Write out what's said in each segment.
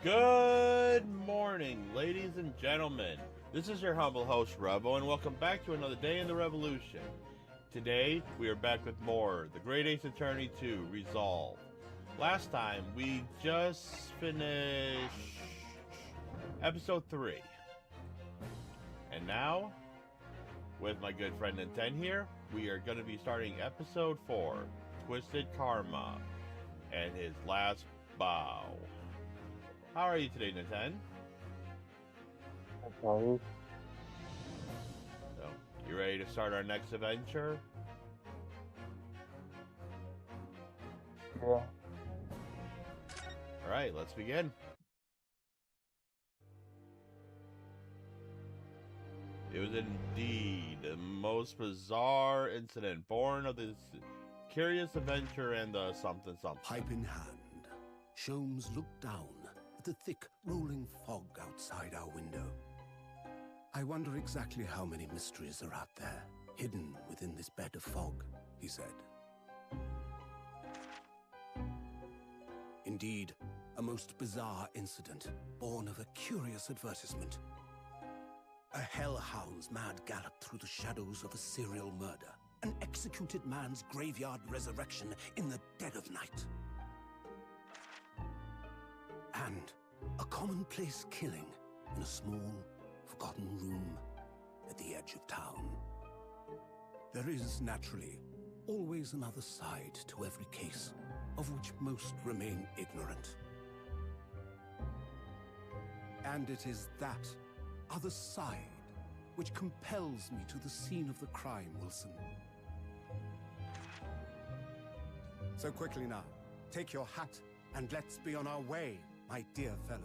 Good morning, ladies and gentlemen. This is your humble host, Revo, and welcome back to another day in the revolution. Today, we are back with more The Great Ace Attorney 2 Resolve. Last time, we just finished episode 3. And now, with my good friend Ninten here, we are going to be starting episode 4, Twisted Karma, and his last bow. How are you today, Ninten? Okay. So, you ready to start our next adventure? Yeah. Alright, let's begin. It was indeed the most bizarre incident, born of this curious adventure and the something. Pipe in hand, Sholmes looked down at the thick, rolling fog outside our window. I wonder exactly how many mysteries are out there, hidden within this bed of fog, he said. Indeed, a most bizarre incident, born of a curious advertisement. A hellhound's mad gallop through the shadows of a serial murder. An executed man's graveyard resurrection in the dead of night. And a commonplace killing in a small, forgotten room at the edge of town. There is, naturally, always another side to every case, of which most remain ignorant. And it is that other side which compels me to the scene of the crime, Wilson. So quickly now, take your hat and let's be on our way, my dear fellow.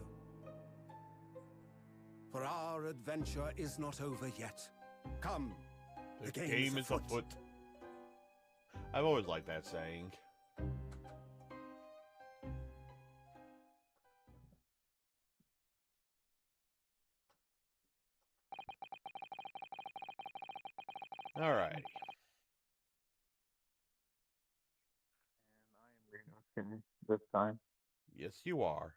For our adventure is not over yet. Come, The game is afoot. I've always liked that saying. Alright. And I am Green this time. Yes, you are.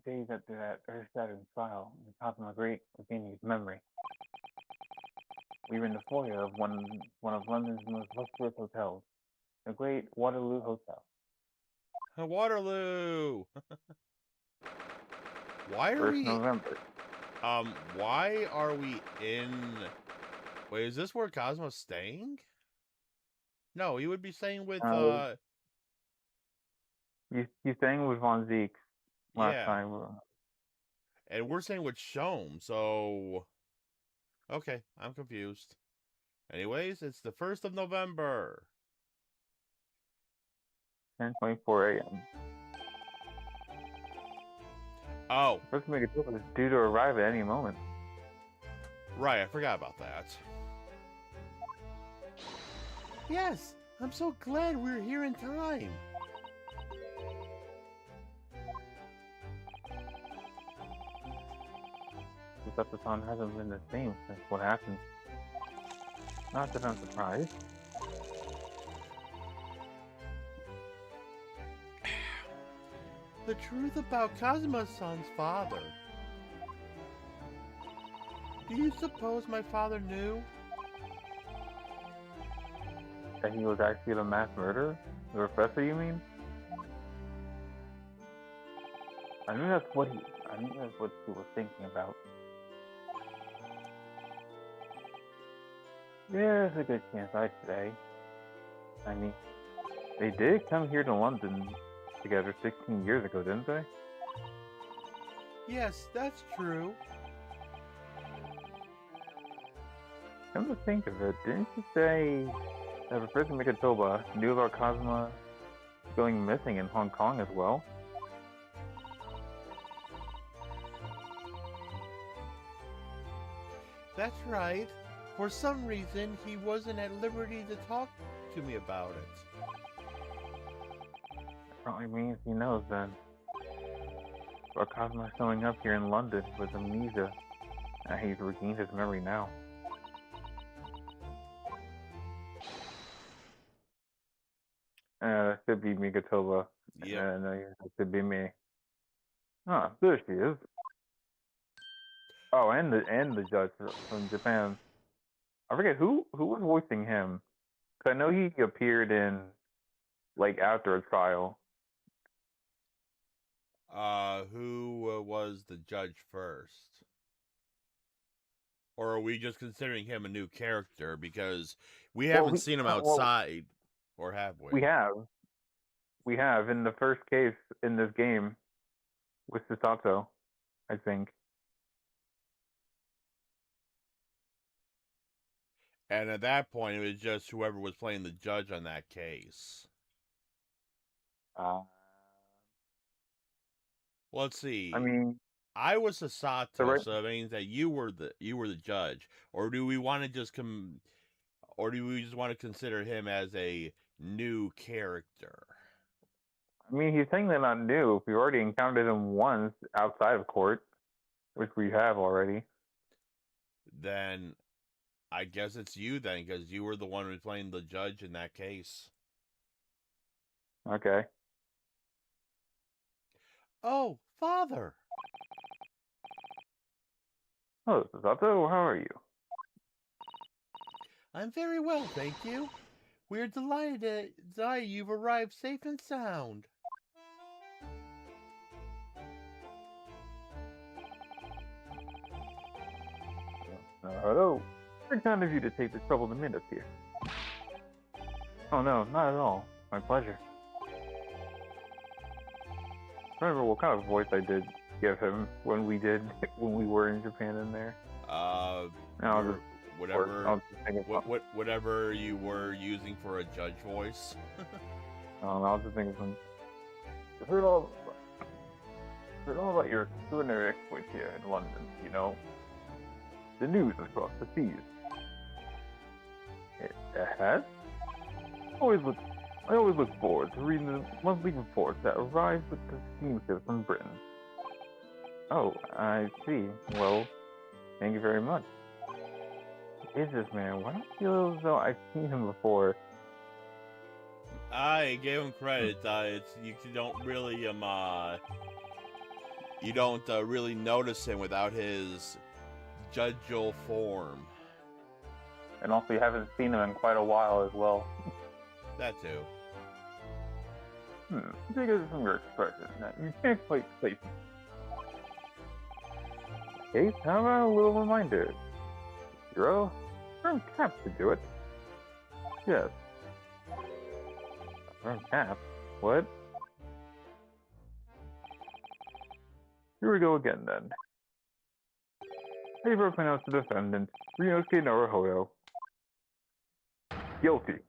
Days after that earth-shattering trial in the top of my great Virginia's memory. We were in the foyer of one of London's most luxurious hotels, the Great Waterloo Hotel. Waterloo! Why are 1st we... November. Why are we in... Wait, is this where Cosmo's staying? No, he would be staying with, You sang with Von Zeeks last yeah. time. And we're staying with Shom, so... Okay, I'm confused. Anyways, it's the 1st of November. 10:24 a.m. Oh, First make a is due to arrive at any moment. right, I forgot about that. Yes, I'm so glad we're here in time. Decepticon hasn't been the same since what happened. Not that I'm surprised. The truth about Cosmo-san's father. Do you suppose my father knew? That he was actually the mass murderer? The professor, you mean? I knew that's what he was thinking about. There's a good chance I'd say. I mean, they did come here to London together 16 years ago, didn't they? Yes, that's true. Come to think of it, didn't you say that Professor Mikatoba knew about Cosmo going missing in Hong Kong as well? That's right. For some reason, he wasn't at liberty to talk to me about it. Probably means he knows then. But Cosmo showing up here in London with amnesia, and he's regained his memory now. could be Mikatoba. Yep. And it could be me. Ah, there she is. Oh, and the judge from Japan. I forget who was voicing him. 'Cause I know he appeared in like after a trial. Who was the judge first? Or are we just considering him a new character because we haven't seen him outside, or have we? We have in the first case in this game with Susato, I think. And at that point, it was just whoever was playing the judge on that case. Let's see. I mean, I was Susato, right, so it means that you were the judge, or do we want to just or do we just want to consider him as a new character? I mean, he's technically not new. We already encountered him once outside of court, which we have already. Then I guess it's you then, because you were the one who was playing the judge in that case. Okay. Oh, Father! Oh, Susato, how are you? I'm very well, thank you. We're delighted that you've arrived safe and sound. Hello. Very kind of you to take the trouble to meet us here. Oh no, not at all. My pleasure. I remember what kind of voice I did give him when we were in Japan in there. Whatever you were using for a judge voice. I'll just think of some. I've heard all about your extraordinary exploits here in London. You know, the news across the seas. It has. I always look forward to reading the monthly reports that arrive with the steamships from Britain. Oh, I see. Well, thank you very much. Is this man? Why don't I feel as though I've seen him before? I gave him credit. You don't really really notice him without his judgeal form. And also, you haven't seen him in quite a while as well. That too. Because of some of your expression that you can't quite place. Okay, how about a little reminder? Hero, earn caps to do it. Yes. Earn caps? What? Here we go again then. Paper pronounced the defendant, Ryunosuke Naruhodo, guilty.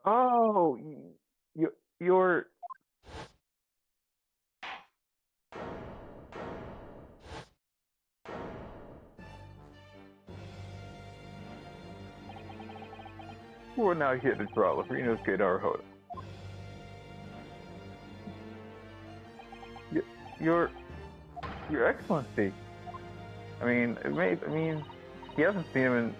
Oh, you're. We're now here to trial of Ryunosuke Naruhodo. Your Excellency. I mean, he hasn't seen him in.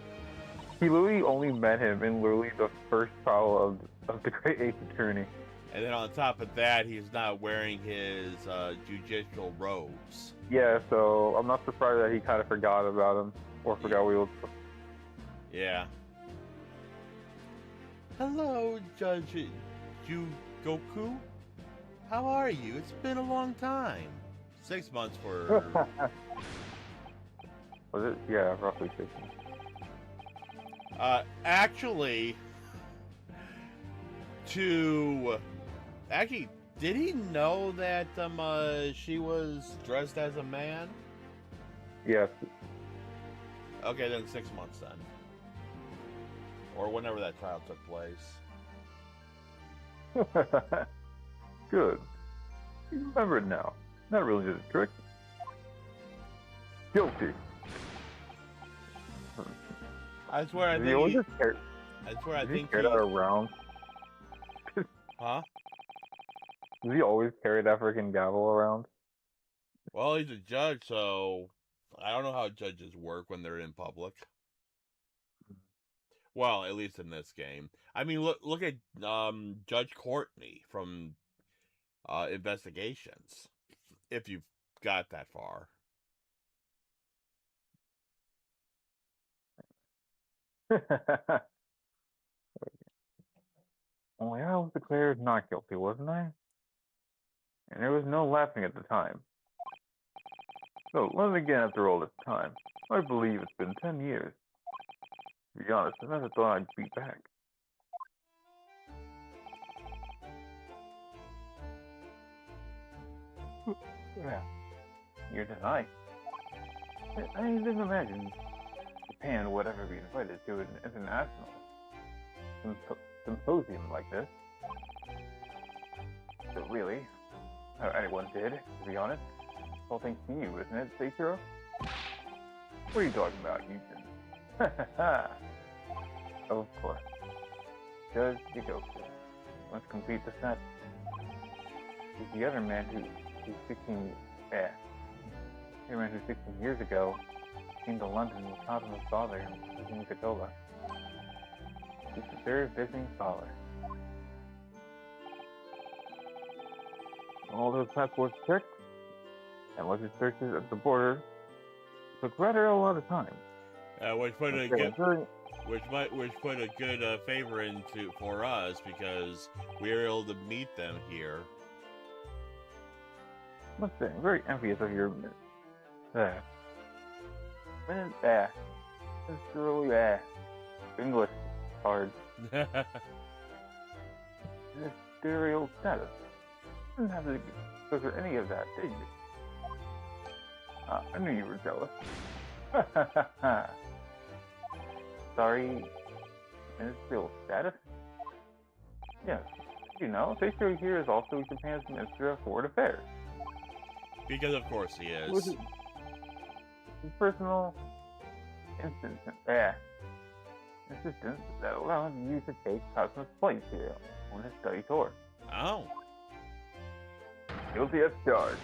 He literally only met him in literally the first trial of the Great Ace Attorney. And then on top of that, he's not wearing his judicial robes. Yeah, so I'm not surprised that he kind of forgot about him or forgot we looked. Yeah. Hello, Judge Jugoku. How are you? It's been a long time. 6 months for... Was it? Yeah, roughly 6 months. Actually, did he know that she was dressed as a man? Yes. Okay, then 6 months then. Or whenever that trial took place. Good. You remember it now. That really did a trick. Guilty. I swear, I think he carried that around. Huh? Does he always carry that freaking gavel around? Well, he's a judge, so I don't know how judges work when they're in public. Well, at least in this game. I mean, look at Judge Courtney from Investigations. If you've got that far. Only I was declared not guilty, wasn't I? And there was no laughing at the time. So, let me again after all this time. I believe it's been 10 years. To be honest, I never thought I'd be back. Yeah. You're denied. I didn't imagine Japan would ever be invited to an international symposium like this. But really, anyone did, to be honest. It's all thanks to you, isn't it, Seichiro? What are you talking about, Houston? Of course. Judge Yagoku. Let's complete the set. He's the other man who's 16 years ago came to London with Cosmo's father and visiting Katola. He's the third visiting scholar. All those passports checked and luggage searches at the border took rather a lot of time. Which put a good favor into for us because we were able to meet them here. Must say, I'm very envious of your English hard ministerial status. Didn't have to go through any of that, did you? I knew you were jealous. Sorry, ministerial status? Yes, you know, Seichiro here is also Japan's Minister of Foreign Affairs. Because of course he is. His personal assistance that allowed you to take Cosmo's place here on his study tour. Oh. Guilty as charged.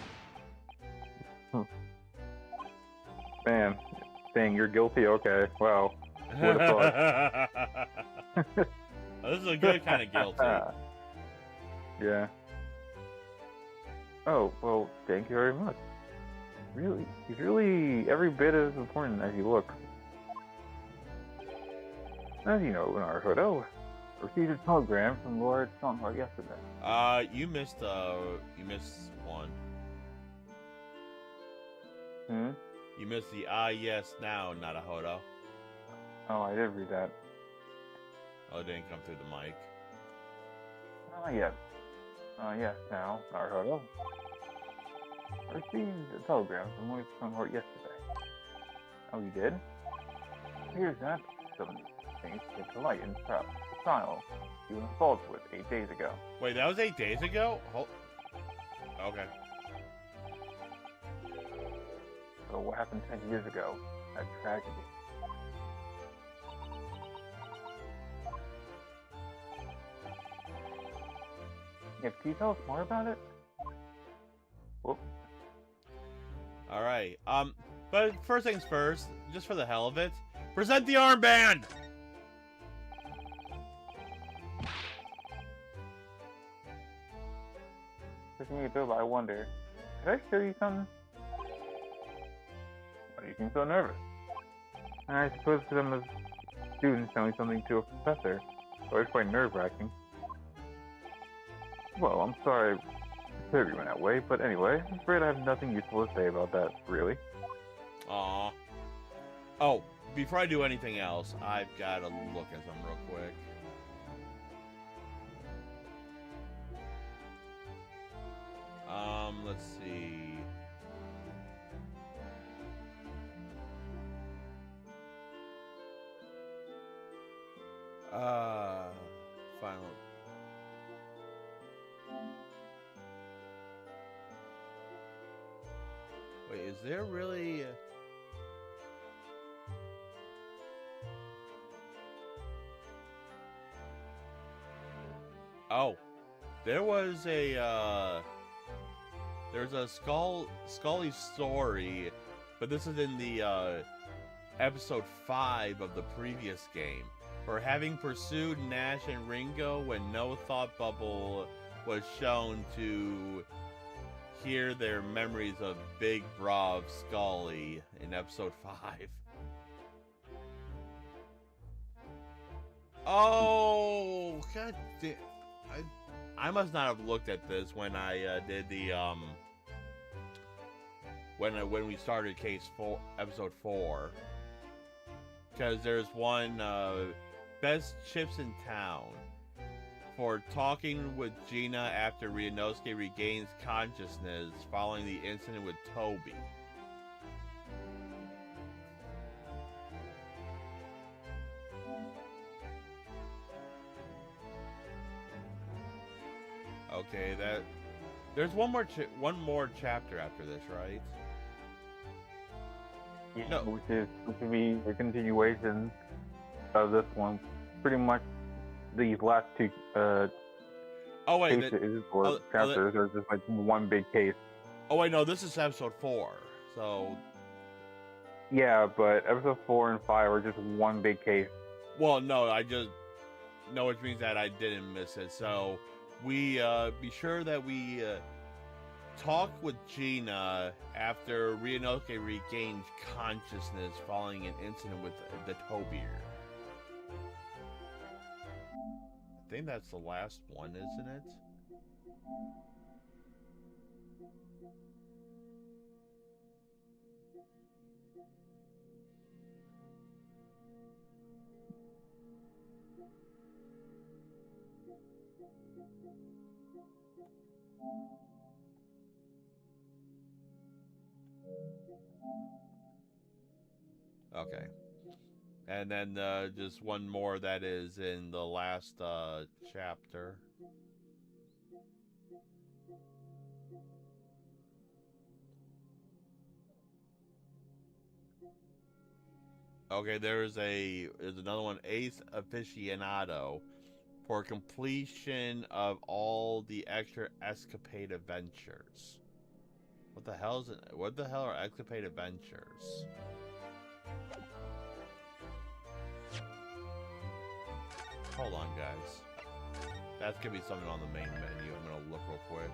Man, saying you're guilty? Okay, wow. What a thought. This is a good kind of guilty. Yeah. Oh, well, thank you very much. Really, he's really every bit as important as he looks. As you know, Naruto received a telegram from Lord Strongheart yesterday. You missed one. You missed the yes now, Naruto. Oh, I did read that. Oh, it didn't come through the mic. Yes. Yes, now, Naruto. I received a telegram from Lord Strongheart yesterday. Oh, you did? Here's that. Some things came to light in the trial you were involved with 8 days ago. Wait, that was 8 days ago? Okay. So what happened 10 years ago? That tragedy. Yeah, can you tell us more about it? Whoop. Alright, but first things first, just for the hell of it, present the armband! Pushing me through, but I wonder, did I show you something? Why do you seem so nervous? I suppose for them as students telling something to a professor, it's always quite nerve-wracking. Well, I'm sorry to you in that way, but anyway, I'm afraid I have nothing useful to say about that, really. Aww. Oh, before I do anything else, I've got to look at them real quick. Let's see. Final. Wait, is there really... Oh, there was a, there's a Scully story, but this is in the, episode 5 of the previous game. for having pursued Nash and Ringo when no thought bubble was shown to hear their memories of Big Brav Scully in episode 5. Oh, god damn. I must not have looked at this when I did the when we started case 4, episode 4, because there's one best chips in town for talking with Gina after Ryunosuke regains consciousness following the incident with Toby. Okay, there's one more chapter after this, right? Yeah, No. which would be a continuation of this one. Pretty much these last two Oh wait, cases or chapters are just like one big case. oh wait, no, this is episode 4. So, Yeah, but episode 4 and 5 are just one big case. well, no, which means that I didn't miss it. So, we be sure that we talk with Gina after Ryunosuke regains consciousness following an incident with the Tobier. I think that's the last one, isn't it? Okay. And then just one more that is in the last chapter. Okay, there's another one, Ace Aficionado, for completion of all the extra escapade adventures. What the hell is it? What the hell are escapade adventures? Hold on, guys. That's gonna be something on the main menu. I'm gonna look real quick.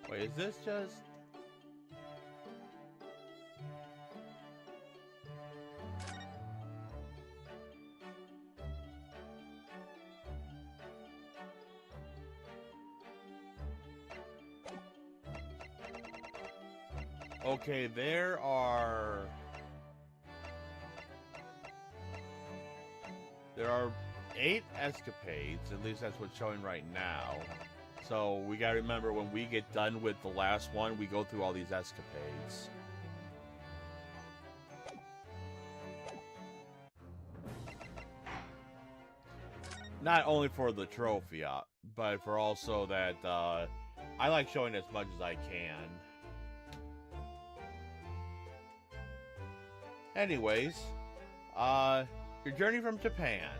Wait, is this just... Okay, there are 8 escapades, at least that's what's showing right now. So we gotta remember, when we get done with the last one, we go through all these escapades. Not only for the trophy, but for also that I like showing as much as I can. Anyways, your journey from Japan.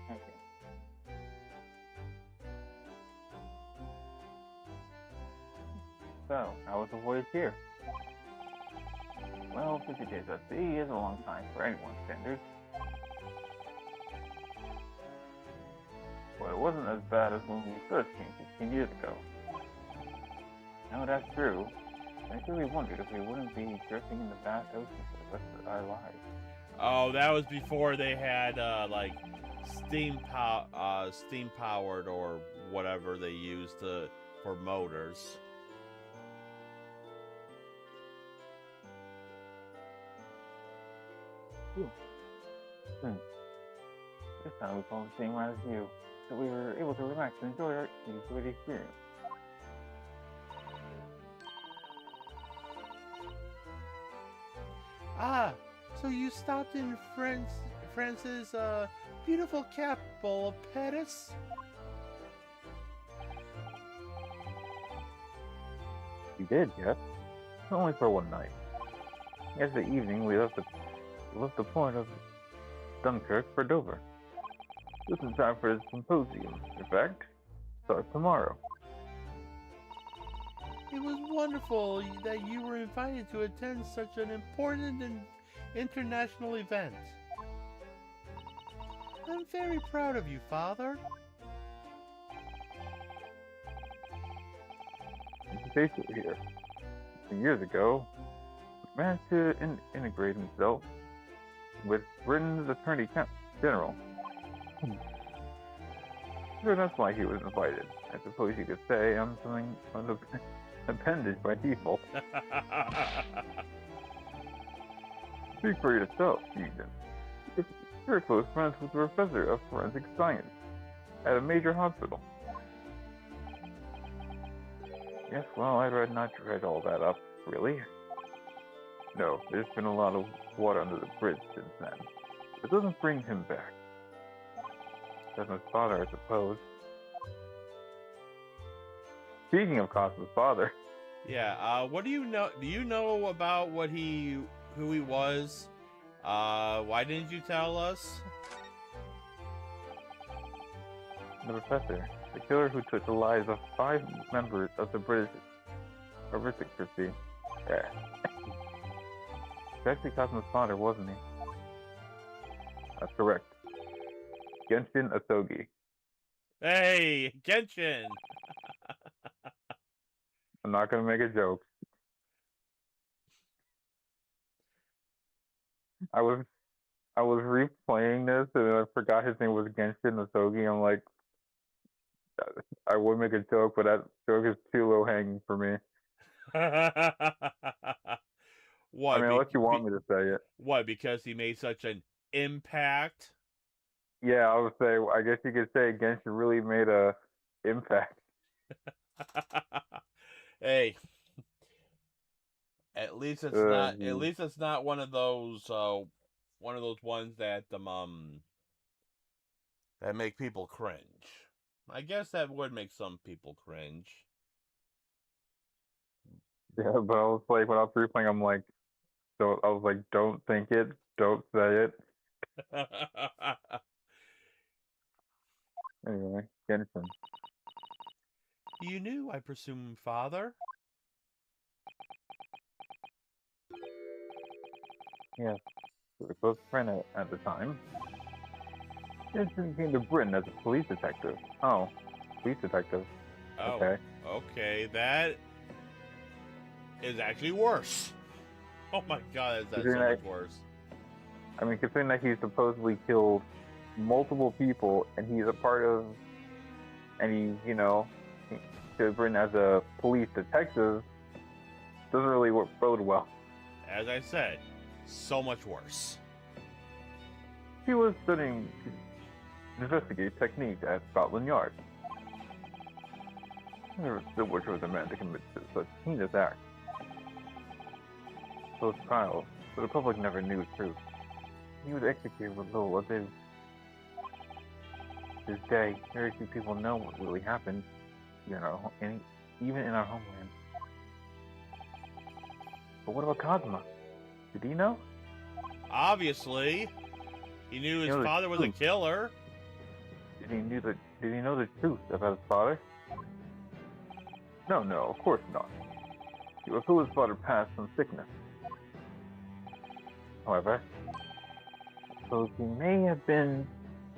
Okay. So, how was the voyage here? Well, 50 days at sea is a long time for anyone's standards. But it wasn't as bad as when we first came 15 years ago. Now that's true. I really wondered if we wouldn't be drifting in the vast ocean for the rest of our lives. Oh, that was before they had like steam powered or whatever they used for motors. This time we followed the same route as you, so we were able to relax and enjoy the experience. Ah, so you stopped in France's beautiful capital of Paris? We did, yes. Only for one night. Yesterday evening, we left the port of Dunkirk for Dover. This is time for the symposium. In fact, starts tomorrow. It was wonderful that you were invited to attend such an important and international event. I'm very proud of you, Father. He's basically here. Some years ago, he managed to integrate himself with Britain's Attorney General. Sure, that's why he was invited. I suppose you could say I'm something of an appendage by default. Speak for yourself, Ethan. You're close friends with the professor of forensic science at a major hospital. Yes, well, I'd not read all that up, really. No, there's been a lot of water under the bridge since then. It doesn't bring him back. Cosmo's father, I suppose. Speaking of Cosmo's father. Yeah, what do you know? Do you know about who he was? Why didn't you tell us? The professor, the killer who took the lives of 5 members of the British aristocracy. Yeah. He's actually Cosmo's father, wasn't he? That's correct. Genshin Asogi. Hey, Genshin! I'm not gonna make a joke. I was replaying this and I forgot his name was Genshin Asogi. I'm like, I would make a joke, but that joke is too low hanging for me. What? I mean, unless you want me to say it. What? Because he made such an impact? Yeah, I would say. I guess you could say Genshin really made a impact. Hey, at least it's not. At least it's not one of those ones that that make people cringe. I guess that would make some people cringe. Yeah, but I was like, when I was replaying, I'm like, don't think it, don't say it. Anyway, Genshin. You knew, I presume, Father? Yes, we were close friend at the time. Genshin came to Britain as a police detective. Oh, police detective. Oh, okay. Okay, that is actually worse. Oh my god, that's so much worse. I mean, considering that he supposedly killed multiple people, and he's a part of, and he, to Britain as a police detective, doesn't really bode well. As I said, so much worse. He was studying investigative technique at Scotland Yard. Never stood which was a man to commit such heinous act. Those trials, but the public never knew the truth. He was executed with little ado. To this day, very few people know what really happened, even in our homeland. But what about Cosmo? Did he know? Obviously, he knew his father was a killer. Did he know the truth about his father? No, of course not. He was who his father passed from sickness. However, I suppose he may have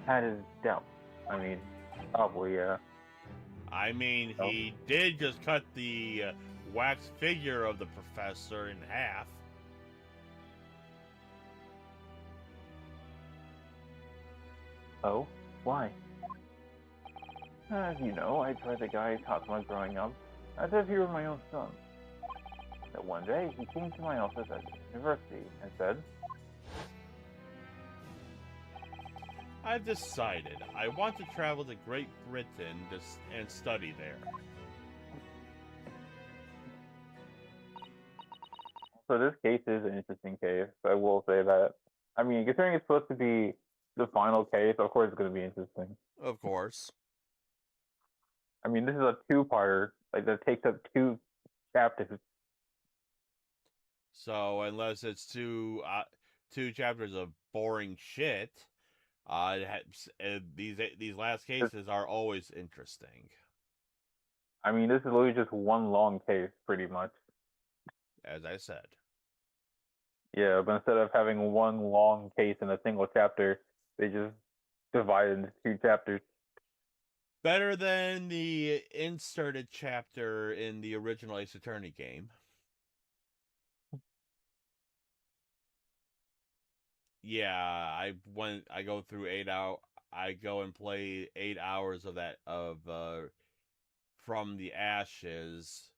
had his doubts. I mean, probably, yeah. I mean, he did just cut the wax figure of the professor in half. Oh? Why? As you know, I tried the guy Cosmo growing up, as if he were my own son. That one day, he came to my office at the university and said, I've decided I want to travel to Great Britain and study there. So this case is an interesting case. I will say that. I mean, considering it's supposed to be the final case, of course it's going to be interesting. Of course. I mean, this is a two-parter, that takes up 2 chapters. So unless it's two chapters of boring shit, these last cases are always interesting. I mean, this is literally just one long case, pretty much. As I said. Yeah, but instead of having one long case in a single chapter, they just divide it into 2 chapters. Better than the inserted chapter in the original Ace Attorney game. Yeah, I go through 8 hours. I go and play 8 hours of that from the Ashes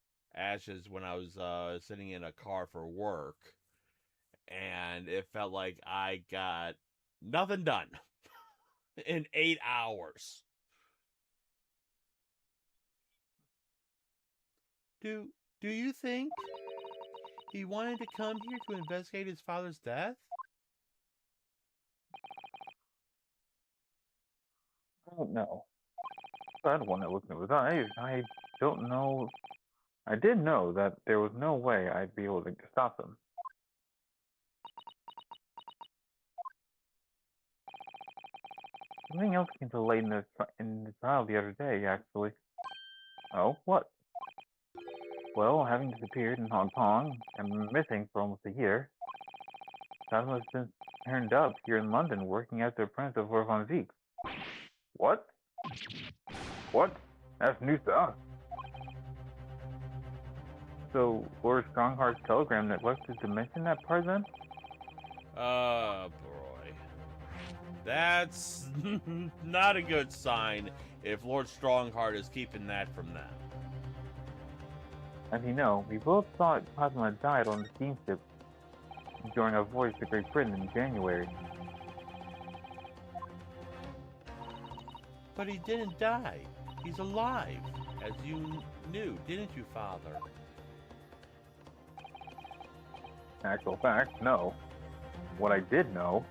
when I was sitting in a car for work, and it felt like I got nothing done in 8 hours. Do you think he wanted to come here to investigate his father's death? I don't know. I had one that looked in his eyes. I don't know. I did know that there was no way I'd be able to stop him. Something else came to light in the trial the other day, actually. Oh, what? Well, having disappeared in Hong Kong and missing for almost a year, Cosmo has since turned up here in London working as the apprentice of Lord Von Zeke. What? What? That's news to us. So, Lord Strongheart's telegram neglected to mention that part then? Oh, boy. That's not a good sign if Lord Strongheart is keeping that from them. As you know, we both thought Cosmo had died on the steamship during our voyage to Great Britain in January. But he didn't die. He's alive, as you knew, didn't you, Father? In actual fact, no. What I did know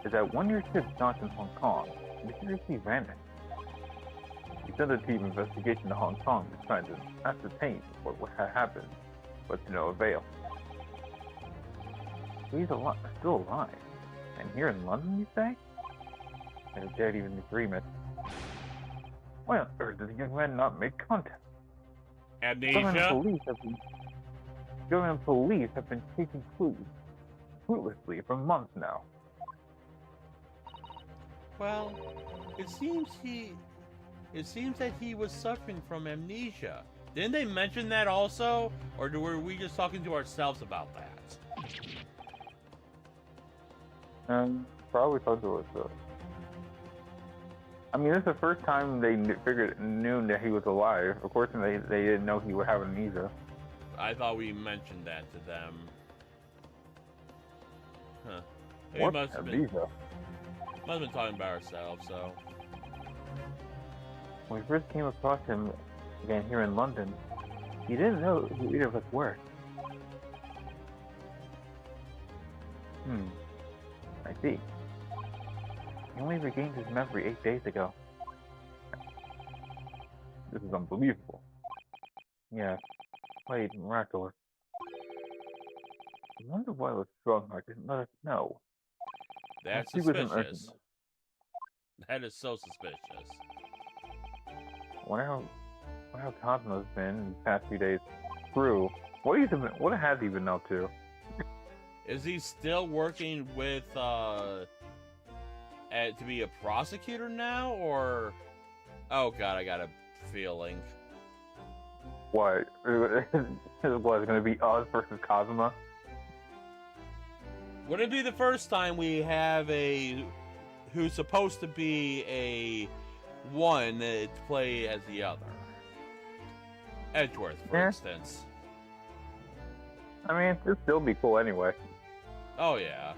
is that when your ship docked in Hong Kong, mysteriously vanished. We sent a team investigation to Hong Kong to try to ascertain what had happened, but to no avail. So he's still alive. And here in London, you say? And a dead even agreement. Why on earth does the young man not make contact? Amnesia? Government police have been chasing clues fruitlessly for months now. Well, it seems that he was suffering from amnesia. Didn't they mention that also? Or were we just talking to ourselves about that? Probably talked to ourselves. I mean, this is the first time they knew that he was alive. Of course, they didn't know he would have amnesia. I thought we mentioned that to them. Huh. Maybe What must have amnesia? been talking about ourselves, so. When we first came across him again here in London, he didn't know who either of us were. I see. He only regained his memory 8 days ago. This is unbelievable. Yeah, quite miraculous. I wonder why Lord Strongheart didn't let us know. That's He was an suspicious. urchin. That is so suspicious. Wonder how Cosmo's been these past few days. True. What has he been up to? Is he still working with, to be a prosecutor now, or... Oh god, I got a feeling. What? What, gonna be us versus Cosmo? Would it be the first time we have who's supposed to be a one to play as the other? Edgeworth, for instance. I mean, it'd still be cool anyway. Oh yeah,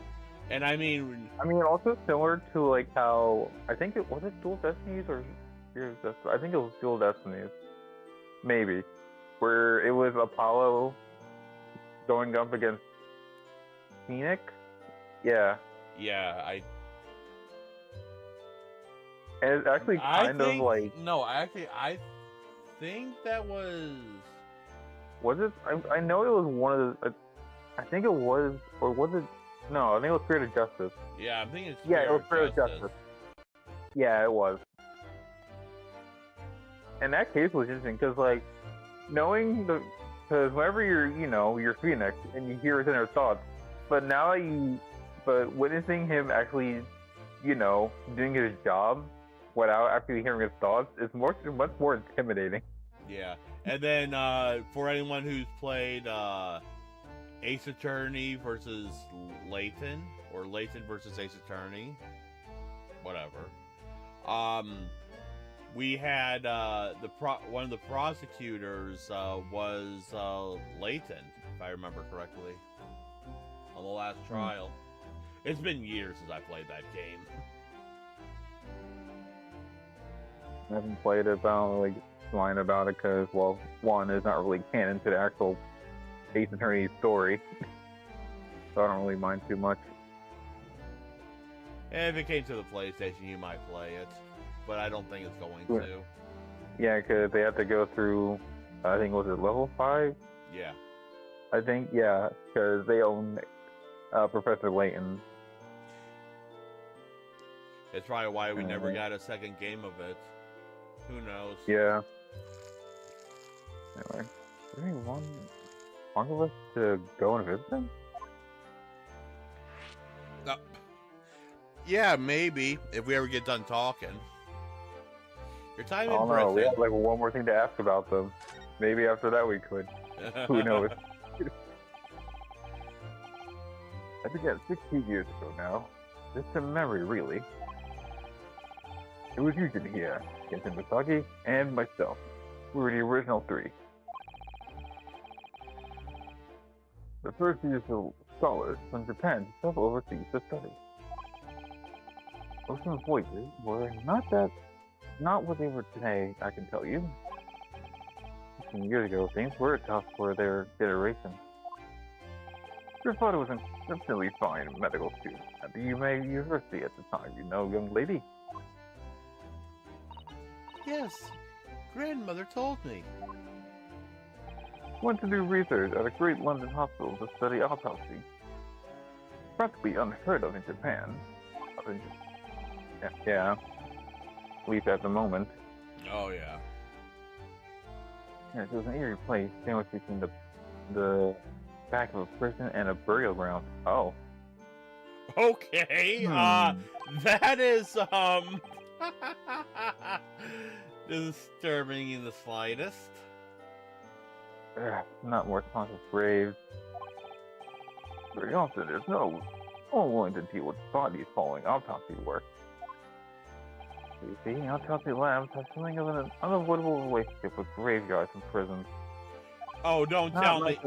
and I mean, also similar to like how I think it was Dual Destinies or Heroes Destiny. I think it was Dual Destinies, maybe, where it was Apollo going up against Phoenix. Yeah. Yeah, And it's actually I think that was. Was it? I know it was one of the. I think it was, or was it? No, I think it was Spirit of Justice. Yeah, I'm thinking it's Yeah, it was Spirit Spirit of Justice. Yeah, it was. And that case was interesting because, like, knowing the, because whenever you're Phoenix and you hear his inner thoughts, but now but witnessing him actually, doing his job without actually hearing his thoughts is much more intimidating. Yeah, and then for anyone who's played Ace Attorney versus Layton, or Layton versus Ace Attorney, whatever. We had one of the prosecutors was Layton, if I remember correctly, on the last trial. It's been years since I played that game. I haven't played it, but I don't really whine about it because, well, one is not really canon to the actual Ace Attorney story, so I don't really mind too much. If it came to the PlayStation, you might play it, but I don't think it's going to. Yeah, because they have to go through, I think, was it level 5? Yeah. I think, yeah, because they own Professor Layton. It's probably why we never got a second game of it. Who knows? Yeah. Anyway, do we want of us to go and visit them? Yeah, maybe, if we ever get done talking. Your time in I don't know, prison. we have like one more thing to ask about them. Maybe after that we could. Who knows? I forget, 16 years ago now. Just a memory, really. It was Yujin here, Kenten Misaki, and myself. We were the original 3. The first years of scholars from Japan to travel overseas to study. Ocean voyages were not what they were today, I can tell you. 15 years ago, things were tough for their generation. Your father was an exceptionally fine medical student at the UMA University at the time, young lady. Yes, grandmother told me. Went to do research at a great London hospital to study autopsy. Practically unheard of in Japan. Yeah, at least at the moment. Oh, yeah. Yeah, it was an eerie place sandwiched between the back of a prison and a burial ground. Oh. Okay, that is, disturbing in the slightest. Not more conscious graves. Very often, there's no one willing to deal with bodies following autopsy work. You see, autopsy labs have something of an unavoidable relationship with graveyards and prisons. Oh, don't tell me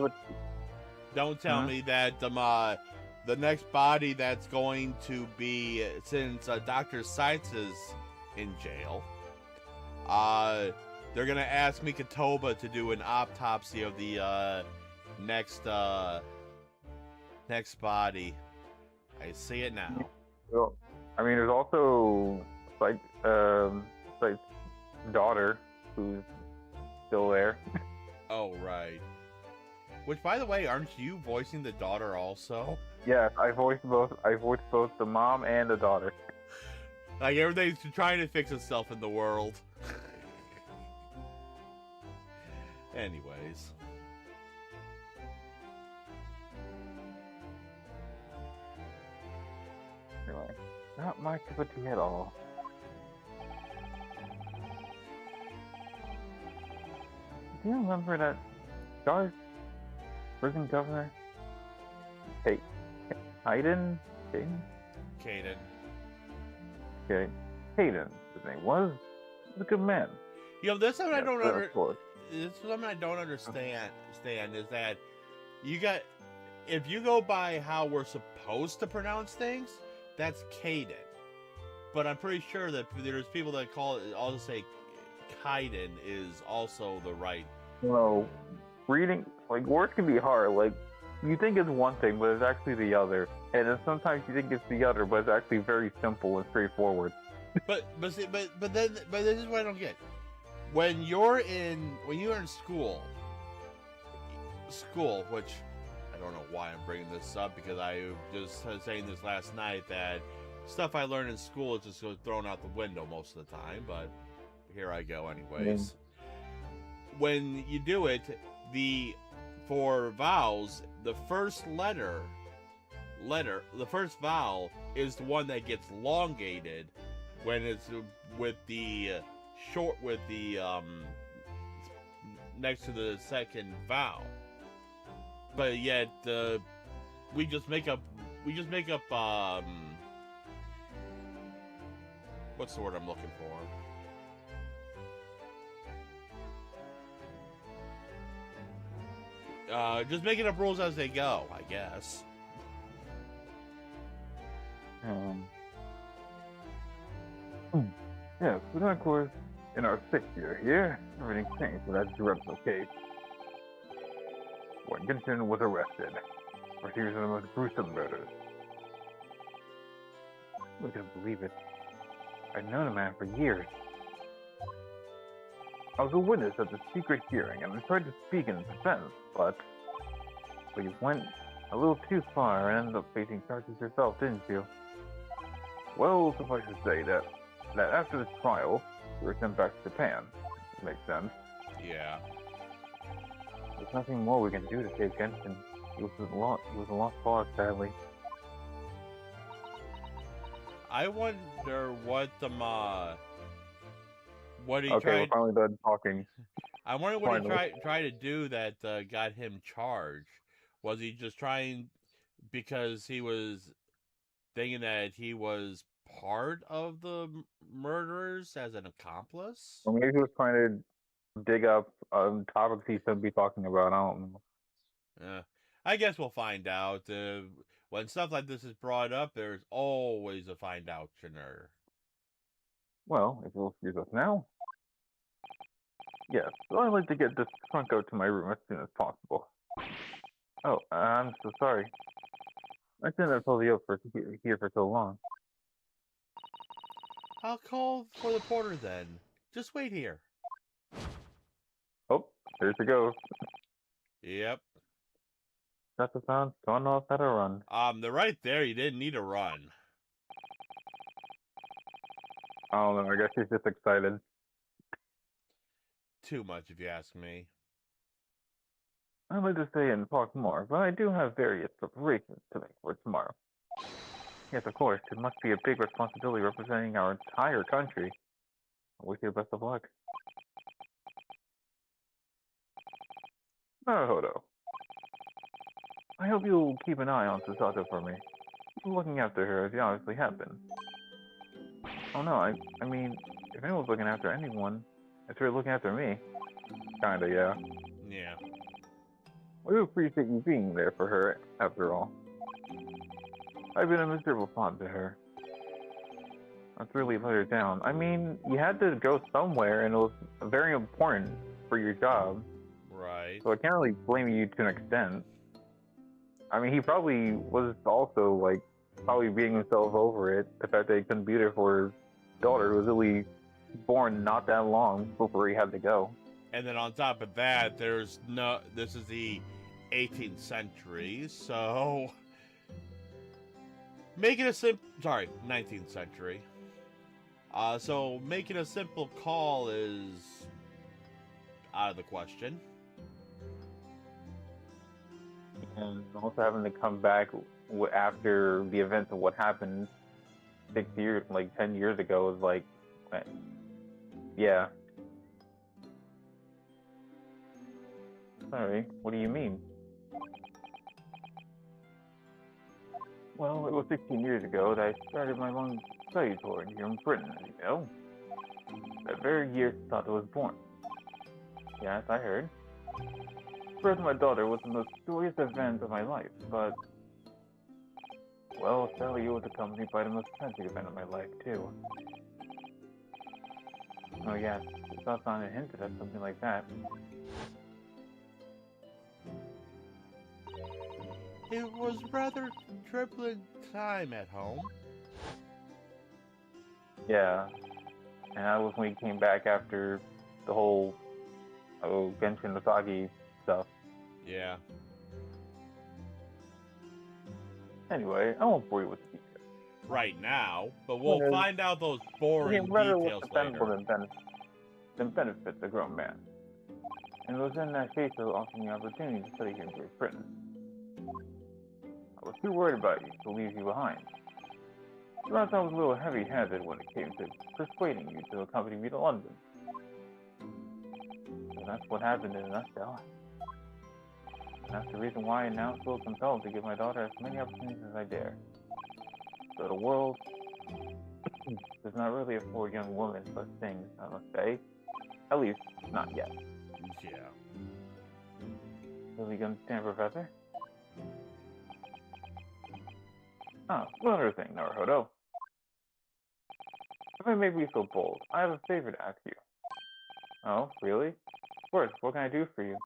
that the next body that's going to be, since Dr. Science is in jail, they're gonna ask Mikotoba to do an autopsy of the next body. I see it now. Well, I mean, there's also like daughter who's still there. Oh, right. Which, by the way, aren't you voicing the daughter also? Yeah, I voiced both the mom and the daughter. Like, everything's trying to fix itself in the world. Anyways. Anyway, not my cup of tea at all. Do you remember that Dark prison governor? Hayden? Caden. Okay. Hayden, his name was. He's a good man. This is something I don't understand. This is something I don't understand. Is that if you go by how we're supposed to pronounce things, that's Caden. But I'm pretty sure that there's people that call it. I'll just say Kaiden is also the right. Well, reading words can be hard. Like, you think it's one thing, but it's actually the other. And then sometimes you think it's the other, but it's actually very simple and straightforward. But this is what I don't get. When you're in school, school, which I don't know why I'm bringing this up, because I just was saying this last night that stuff I learned in school is just thrown out the window most of the time, but here I go anyways. When you do it, for vowels, the first vowel is the one that gets elongated when it's with the next to the second vowel. But yet we just make up what's the word I'm looking for? Just making up rules as they go, I guess. Yeah, so then of course, in our 6th year here, everything changed, so that's Jerusalem case. When Genshin was arrested for series of the most gruesome murders. I couldn't believe it. I'd known the man for years. I was a witness at the secret hearing, and I tried to speak in defense, but you went a little too far and ended up facing charges yourself, didn't you? Well, suffice to say that after the trial, you were sent back to Japan. Makes sense. Yeah. There's nothing more we can do to save Genshin. He was a lost cause, sadly. I wonder what he Okay, tried. we're finally done talking. I wonder what he tried to do that got him charged. Was he just trying because he was thinking that he was part of the murderers as an accomplice? Or maybe he was trying to dig up topics he shouldn't be talking about. I don't know. I guess we'll find out. When stuff like this is brought up, there's always a find outioner. Well, if you'll excuse us now. Yes, so I'd like to get this trunk out to my room as soon as possible. Oh, I'm so sorry. I shouldn't have told you here for so long. I'll call for the porter then. Just wait here. Oh, there she goes. Yep. That's the sound. Gone off at a run. They're right there. You didn't need to run. I don't know. I guess she's just excited. Too much, if you ask me. I'd like to stay and talk more, but I do have various preparations to make for tomorrow. Yes, of course. It must be a big responsibility representing our entire country. I wish you the best of luck. Naruhodo. I hope you'll keep an eye on Susato for me. Keep looking after her as you obviously have been. Oh no, I mean, if anyone's looking after anyone, it's really looking after me. Kinda, yeah. Yeah. I do appreciate you being there for her, after all. I've been a miserable father to her. That's really let her down. I mean, you had to go somewhere, and it was very important for your job. Right. So I can't really blame you to an extent. I mean, he probably was also, like, probably beating himself over it. The fact that he couldn't be there for his daughter, who was really born not that long before he had to go. And then on top of that, this is the 18th century, so making a 19th century. So making a simple call is out of the question. And also having to come back after the events of what happened 10 years ago is like, yeah. Sorry, what do you mean? Well, it was 16 years ago that I started my long study tour here in Britain, you know? That very year Sato was born. Yes, I heard. The birth of my daughter was the most joyous event of my life, but... well, sadly it was accompanied by the most tragic event of my life, too. Oh yes, Sato hinted at something like that. It was rather turbulent time at home. Yeah, and that was when he came back after the whole Genshin Usagi stuff. Yeah. Anyway, I won't bore you with the details. Right now, but we'll Well, find out those It boring seemed rather details defendable later. than benefit the grown man. And it was in that case that offered me the opportunity to study here in Great Britain. I was too worried about you to leave you behind. Perhaps I was a little heavy-handed when it came to persuading you to accompany me to London. So that's what happened in a nutshell. And that's the reason why I now feel compelled to give my daughter as many opportunities as I dare. So the world does not really afford young women such things, I must say. At least, not yet. Yeah. Will you understand, Professor? Ah, one other thing, Naruhodo. If I may be so bold, I have a favor to ask you. Oh, really? Of course, what can I do for you?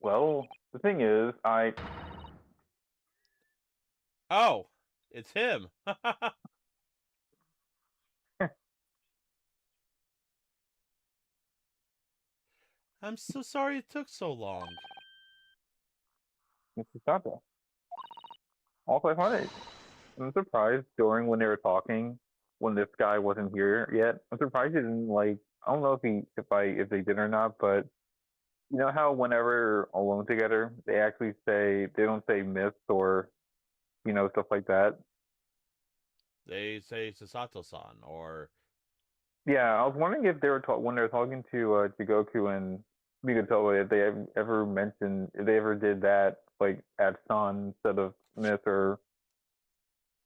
Well, the thing is, Oh, it's him. I'm so sorry it took so long. Mr. Sato. Also, I find it, I'm surprised during when they were talking, when this guy wasn't here yet. I'm surprised he didn't like. I don't know if they did or not, but you know how whenever alone together, they actually say they don't say myths or stuff like that. They say Sasato-san, or Yeah, I was wondering if they were when they were talking to Goku and Migutoa, if they ever mentioned if they ever did that like at San instead of Myth or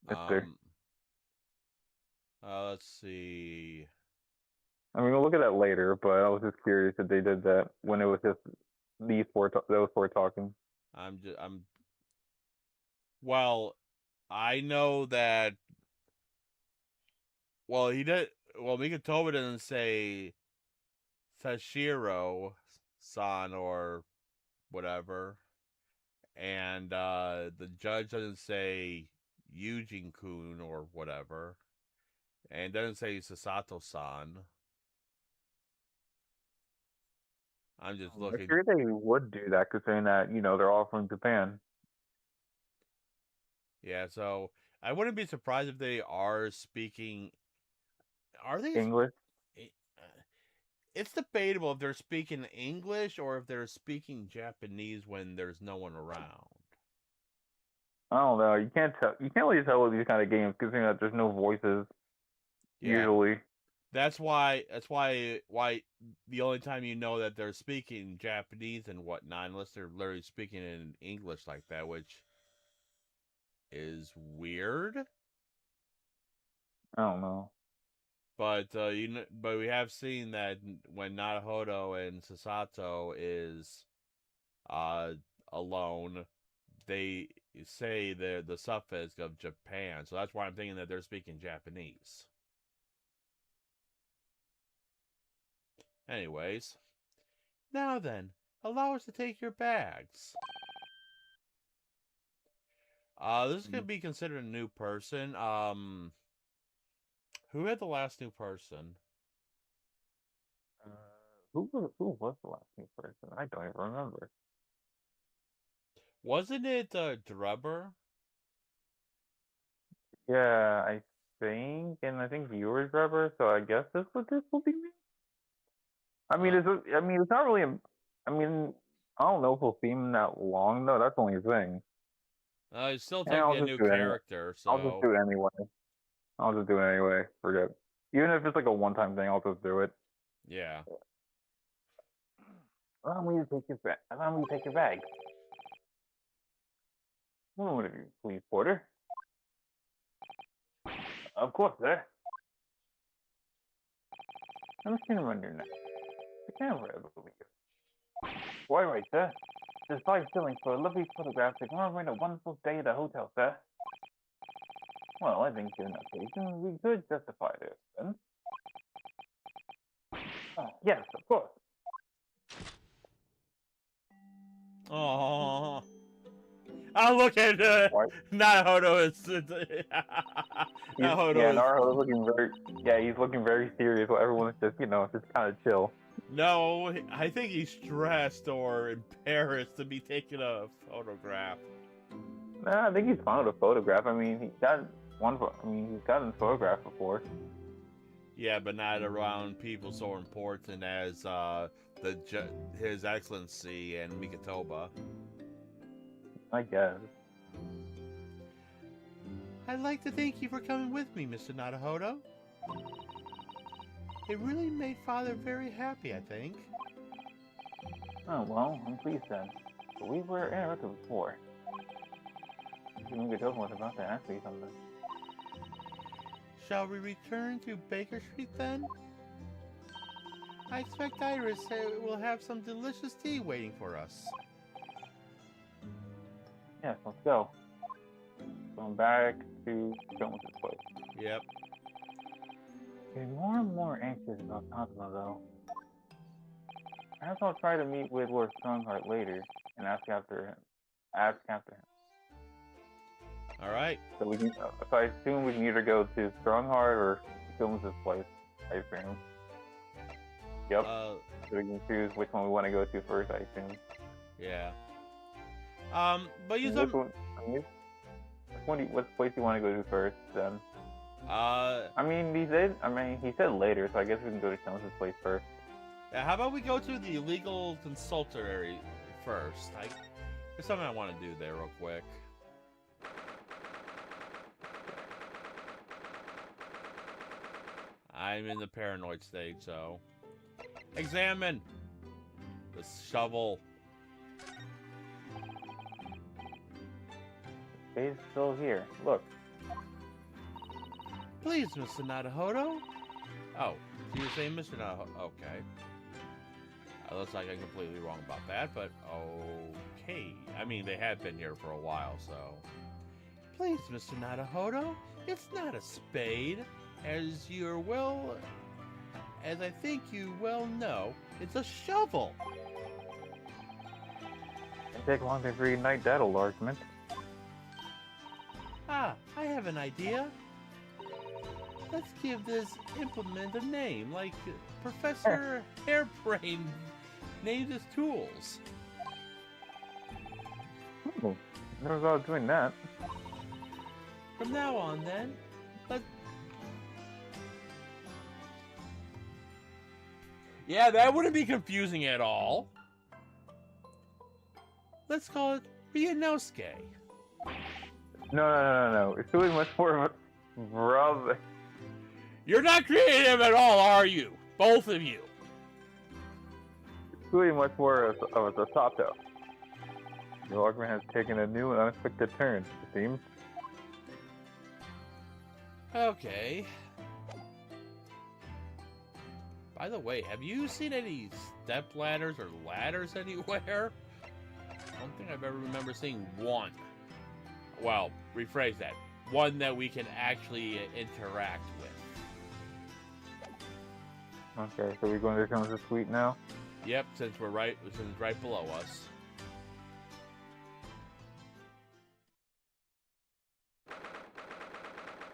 Mister. um, let's see. I mean, we'll look at that later, but I was just curious if they did that when it was just those four talking. I'm. Well, I know that. Well, he did. Well, Mikotoba doesn't say Sashiro-san or whatever, and the judge doesn't say Eugene-kun or whatever, and doesn't say Sasato-san. I'm just I looking. figured they would do that, considering that they're all from Japan. Yeah, so I wouldn't be surprised if they are speaking. Are they? English. It's debatable if they're speaking English or if they're speaking Japanese when there's no one around. I don't know. You can't tell. You can't really tell with these kind of games, considering that there's no voices usually. That's why the only time you know that they're speaking Japanese and whatnot, unless they're literally speaking in English like that, which is weird. I don't know. But but we have seen that when Naruhodo and Sasato is alone, they say the suffix of Japan. So that's why I'm thinking that they're speaking Japanese. Anyways, now then, allow us to take your bags. This is gonna be considered a new person. Who had the last new person? Who was the last new person? I don't even remember. Wasn't it Drubber? Yeah, I think, and I think you were Grubber, so I guess this will be me. I mean, it's not really. I mean, I don't know if we'll see him that long though. That's the only thing. He's still And I'll technically a just new do it anyway. character, so I'll just do it anyway. I'll just do it anyway. Forget. Even if it's like a one-time thing, I'll just do it. yeah. Allow me to take your bag. Allow me to take your bag. One moment, if you please, porter. Of course, sir. I'm just gonna run your neck. The camera, I believe. Why, right, sir? There's 5 shillings for a lovely photograph to commemorate a wonderful day at the hotel, sir. Well, I think in that occasion we could justify this, then. Yes, of course. Oh. Oh, look at Naruhodo is. Naruhodo's looking very. Yeah, he's looking very serious. While everyone's just, just kind of chill. No, I think he's stressed or embarrassed to be taking a photograph. Nah, I think he's fine with a photograph. I mean, he got one. I mean, he's gotten photographed before. Yeah, but not around people so important as His Excellency and Mikitoba. I guess. I'd like to thank you for coming with me, Mr. Nadahodo. It really made Father very happy, I think. Oh well, I'm pleased then. But we were interrupted before. Mikitoba was about to ask me something. Shall we return to Baker Street then? I expect Iris will have some delicious tea waiting for us. Yes, let's go. Going back to Jones's place. Yep. Getting more and more anxious about Cosmo though. Perhaps I'll try to meet with Lord Strongheart later and ask after him. All right. So we can. So I assume we can either go to Strongheart or Jones's place. I assume. Yep. So we can choose which one we want to go to first. I assume. Yeah. But you what place do you want to go to first then? I mean, he said later, so I guess we can go to Jones's place first. Yeah, how about we go to the legal consultatory first? There's something I want to do there real quick. I'm in the paranoid stage, so... Examine! The shovel. He's still here. Look. Please, Mr. Nadahodo. Oh, so you're saying Mr. Nadahodo. Okay. Looks like I'm completely wrong about that, but okay. I mean, they have been here for a while, so... Please, Mr. Nadahodo, it's not a spade. As I think you well know, it's a shovel. It take long to reignite that enlargement. Ah, I have an idea. Let's give this implement a name, like Professor Hairbrain named his tools. Oh, never thought of doing that. From now on, then, Yeah, that wouldn't be confusing at all. Let's call it Ryunosuke. No. It's doing much more of a brother. You're not creative at all, are you? Both of you. It's doing much more of a Sato. The argument has taken a new and unexpected turn, it seems. Okay. By the way, have you seen any step ladders or ladders anywhere? I don't think I've ever remember seeing one. Well, rephrase that. One that we can actually interact with. Okay, so we're going to Jones's suite now? Yep, since it's right below us.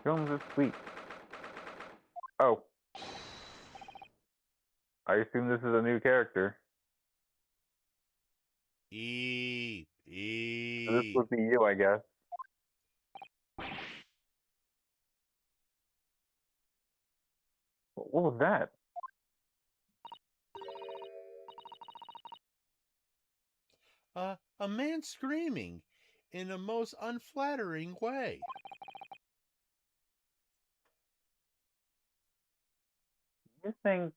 Jones's suite. Oh. I assume this is a new character. So this would be you, I guess. What was that? A man screaming in a most unflattering way. You think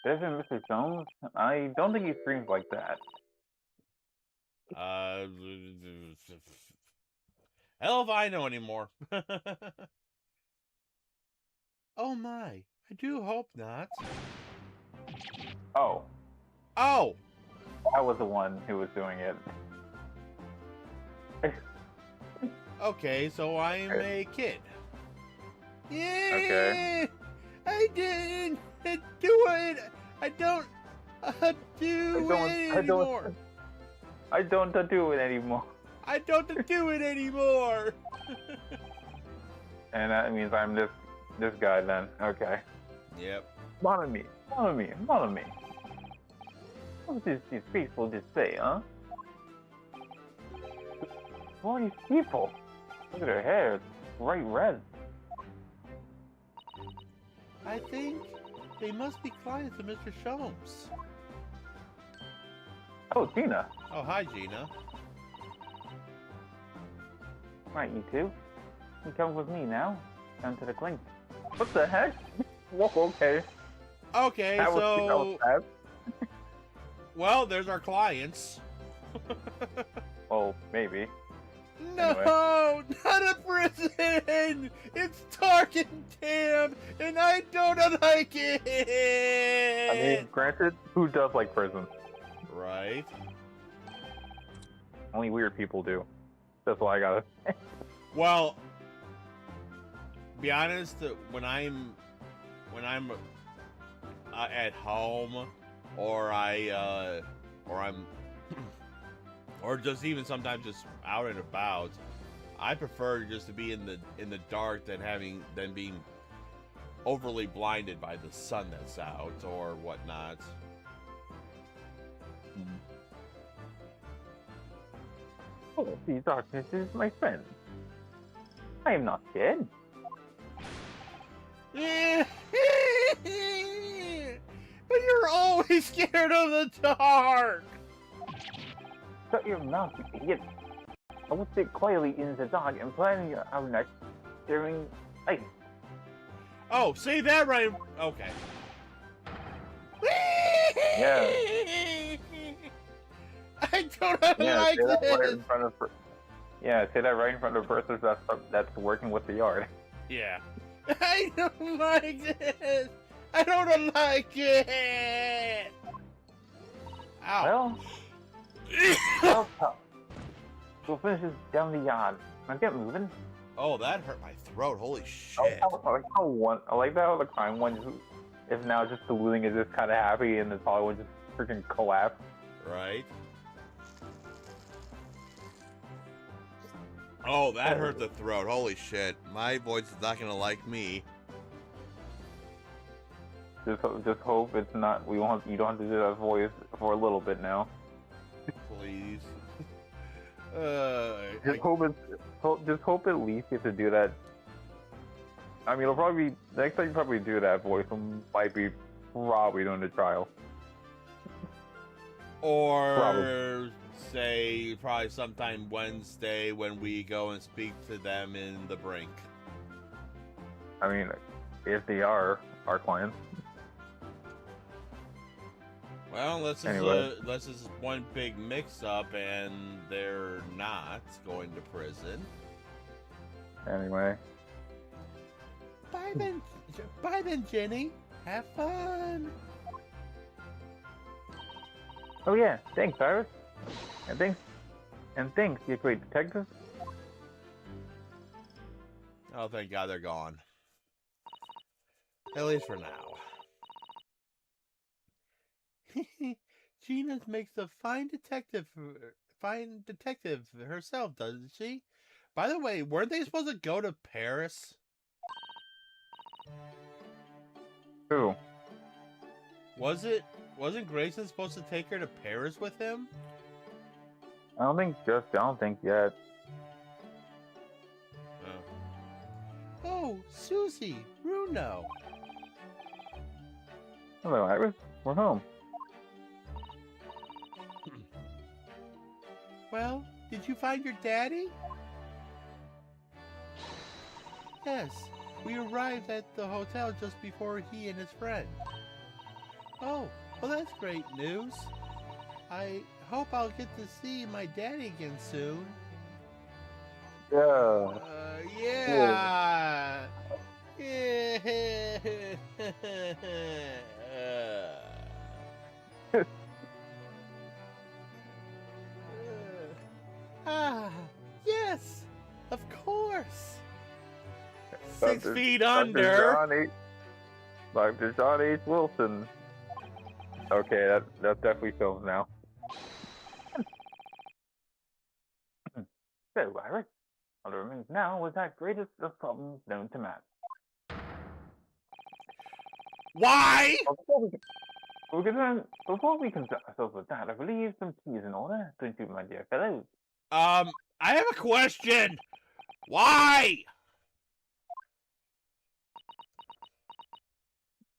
this is Mr. Jones? I don't think he screams like that. Hell if I know anymore. Oh my, I do hope not. Oh. Oh! I was the one who was doing it. Okay, so I'm a kid. Yeah! Okay. I didn't do it! I don't do it anymore! I don't do it anymore. I don't do it anymore! And that means I'm this guy then. Okay. Yep. Follow me. What does these people just say, huh? Who are these people? Look at their hair, it's bright red. I think they must be clients of Mr. Sholmes. Oh, Gina. Oh, hi, Gina. Right, you two. You come with me now. Down to the clink. What the heck? Whoa, okay. Okay, That was so... fast. Well, there's our clients. Well, maybe. No, not a prison! It's dark and damp, and I don't like it! I mean, granted, who does like prison? Right? Only weird people do. That's all I gotta say. Well, be honest, when I'm at home, or I'm or just even sometimes just out and about, I prefer just to be in the dark than being overly blinded by the sun that's out or whatnot. Oh, the darkness is my friend. I am not scared. But you're always scared of the dark. Shut your mouth, you idiot. I will sit quietly in the dark and plan our next during light. Oh, say that right. Okay. Yeah. I don't Yeah, like say that this. right in front of. Yeah, say that right in front of the person that's working with the yard. Yeah. I don't like this. I don't like it. Ow. Well, we'll finish this down the yard. Now get moving. Oh, that hurt my throat. Holy I shit. like how the crime one is now just saluting is just kind of happy and the taller one just freaking collapse. Right? Oh, that hurt the throat. Holy shit. My voice is not gonna like me. Just hope it's not. You don't have to do that voice for a little bit now. Please. Just hope at least you have to do that. I mean, it'll probably be next time you probably do that voice. Might be probably during the trial. Or Probably. say probably sometime Wednesday when we go and speak to them in the Brink. I mean, if they are our clients. Well, Anyway. this is one big mix-up, and they're not going to prison. Anyway. Bye then, Jenny. Have fun. Oh yeah, thanks, Cyrus. And thanks, you great detective. Oh, thank God they're gone. At least for now. Gina makes a fine detective herself, doesn't she? By the way, weren't they supposed to go to Paris? Who? Wasn't Grayson supposed to take her to Paris with him? I don't think yet. Oh, Susie, Bruno. Hello, Iris. We're home. Well, did you find your daddy? Yes, we arrived at the hotel just before he and his friend. Oh, well that's great news. I hope I'll get to see my daddy again soon. Yeah. Yeah. Yes, of course. 6 feet under. Dr. John H. Wilson. Okay, that's definitely filmed now. So, Iris, all that remains now was that greatest of problems known to man. Why? Before we concern ourselves with that, I believe some tea is in order, don't you, my dear fellows? I have a question. Why?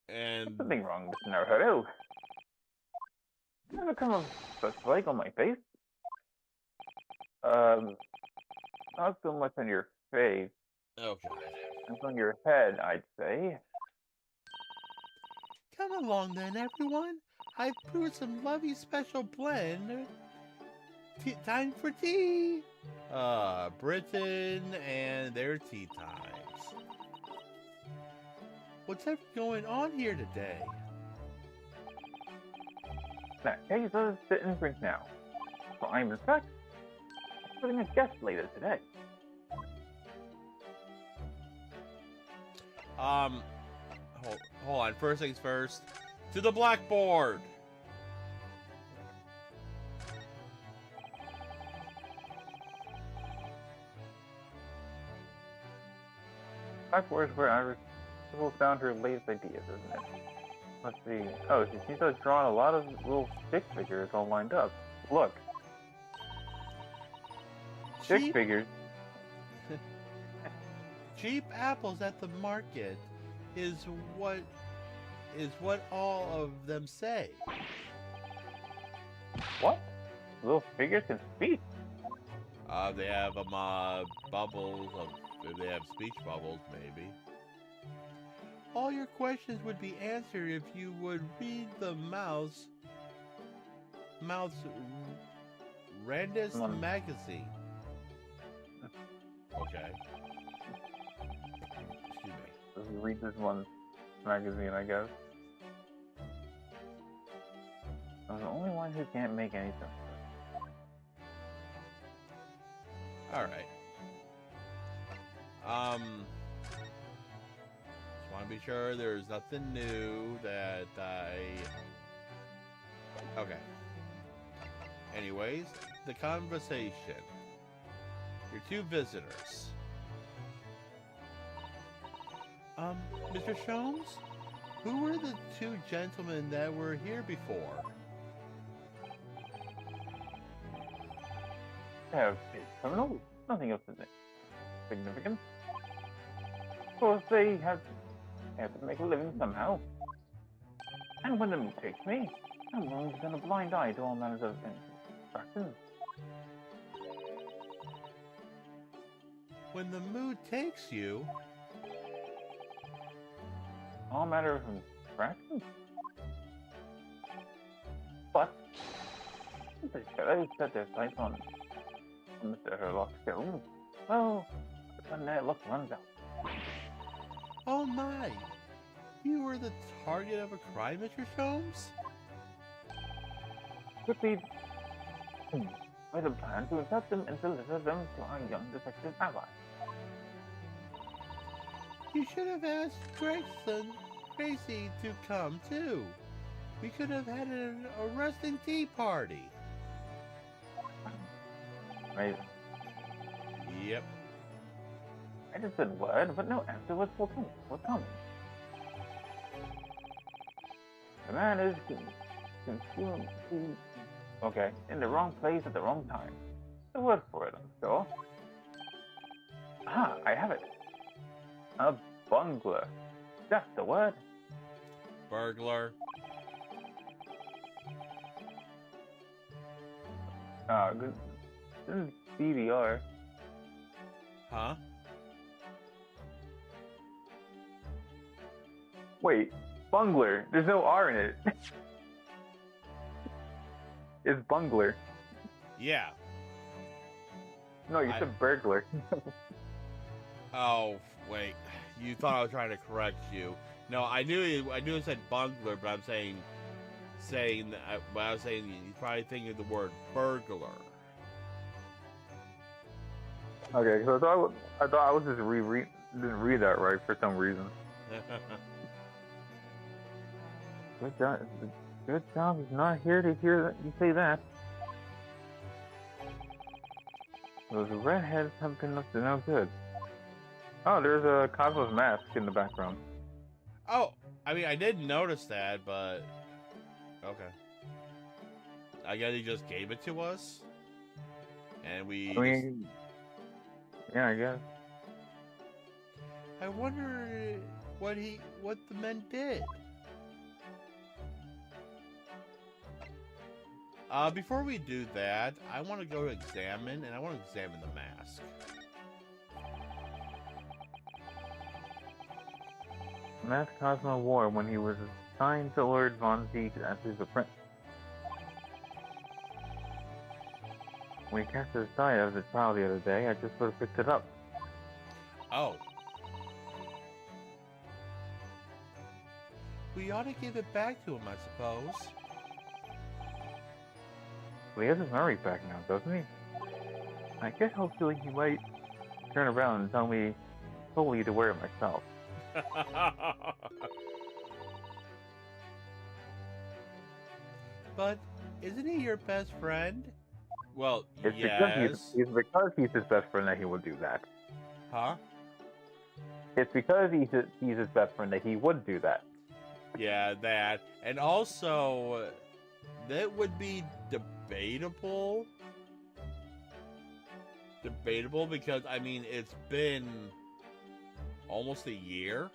And Something wrong, Mr. Naruhodo. Never come of such like on my face. Not so much on your face, oh god. as on your head, I'd say. Come along then, everyone. I've brewed some lovely special blend. Time for tea. Britain and their tea times. What's ever going on here today? Now, hey, let us sit and drink now. For I am, in fact, having a guest later today. Hold on. First things first. To the blackboard. Blackboard is where Iris found her latest ideas, isn't it? Let's see. Oh, she seems to have drawn a lot of little stick figures all lined up. Look, stick figures. Cheap apples at the market is what all of them say. What? Little figures can speak? They have bubbles of. They have speech bubbles, maybe. All your questions would be answered if you would read the Mouth's Randest magazine. Okay. Excuse me. Let's read this one magazine, I guess. I'm the only one who can't make any sense. Alright. Just want to be sure there's nothing new that okay. Anyways, the conversation. Your two visitors. Mr. Sholmes? Who were the two gentlemen that were here before? Have criminals? Nothing else is significant. Of course, they have to make a living somehow. And when the mood takes me, I'm willing to turn a blind eye to all manners of infractions. When the mood takes you? All manner of infractions? But, the fellows set their sights on Mr. Herlock Sholmes. Well, when their luck runs out. Oh my! You were the target of a crime, Mr. Sholmes? Quickly, with a plan to accept them and deliver them to our young detective ally. You should have asked Gracie to come too. We could have had an arresting tea party. Right. Yep. I just said word, but no answer was forthcoming. The man is consumed. Okay, in the wrong place at the wrong time. The word for it, I'm sure. Ah, I have it. A bungler. That's the word. Burglar. Good. This is BDR. Huh? Wait, bungler. There's no R in it. It's bungler. Yeah. No, you said burglar. Oh, wait. You thought I was trying to correct you. No, I knew it said bungler, but I'm saying when I was saying you probably thinking of the word burglar. Okay, so I thought I was just didn't read that right for some reason. Good job. He's not here to hear you say that. Those redheads have been up to no good. Oh, there's a Cosmo's mask in the background. Oh, I mean, I did notice that, but Okay. I guess he just gave it to us, and we. I mean, yeah, I guess. I wonder what the men did. Before we do that, I want to go to examine, and I want to examine the mask. Mask Cosmo wore when he was assigned to Lord Von Zeke as his apprentice. When he cast his aside as a child the other day, I just sort of picked it up. Oh. We ought to give it back to him, I suppose. Well, he has his memory back now, doesn't he? I guess hopefully he might turn around and tell me solely to wear it myself. But isn't he your best friend? Well, It's yes. because he's his best friend that he will do that. Huh? It's because he's his best friend that he would do that. Yeah, that. And also, that would be debatable. Debatable because, I mean, it's been almost a year.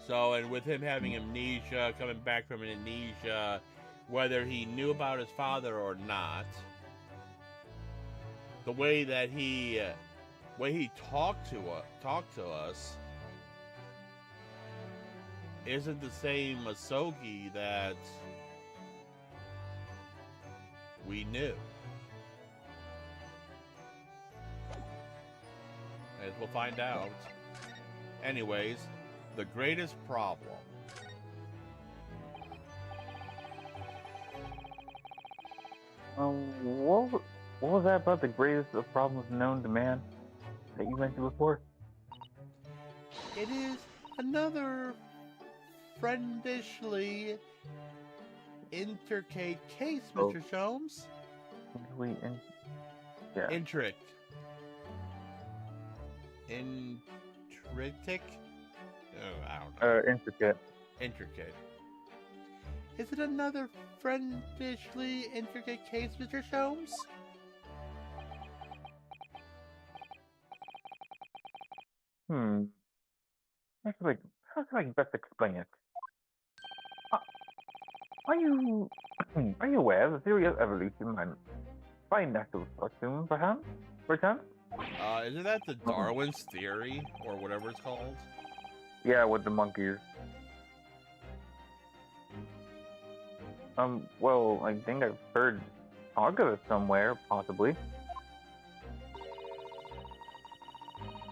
So, and with him having amnesia, coming back from amnesia, whether he knew about his father or not, the way that he talked to us isn't the same Masogi that we knew. As we'll find out. Anyways, the greatest problem. What was that about the greatest of problems known to man that you mentioned before? It is another friendishly intricate case, Mr. Sholmes. Yeah. Intricate. Intricate? Oh, I don't know. Intricate. Intricate. Is it another friendishly intricate case, Mr. Sholmes? How can I best explain it? Are you aware of the theory of evolution and by natural selection, perhaps? Isn't that the Darwin's theory, or whatever it's called? Yeah, with the monkeys. Well, I think I've heard talk of it somewhere, possibly.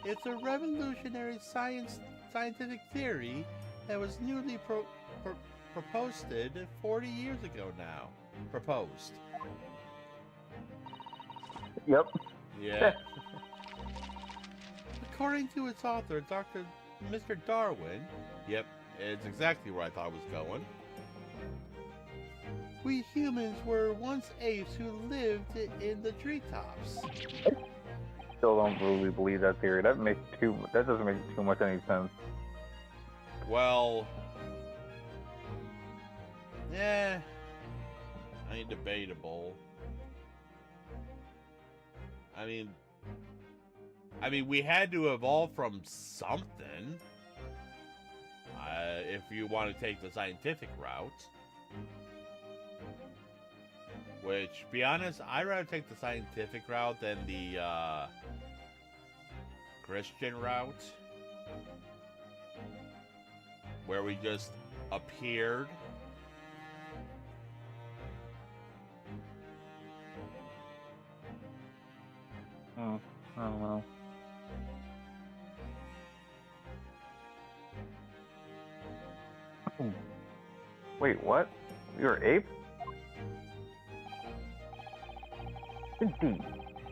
It's a revolutionary scientific theory that was newly proposed 40 years ago now. Proposed. Yep. Yeah. According to its author, Mr. Darwin, yep, it's exactly where I thought it was going. We humans were once apes who lived in the treetops. Still don't really believe that theory. That doesn't make too much any sense. Well, yeah, I mean, debatable. I mean, we had to evolve from something. If you want to take the scientific route. Which, be honest, I'd rather take the scientific route than the Christian route. Where we just appeared. I don't know. Wait, what? You're apes? Indeed.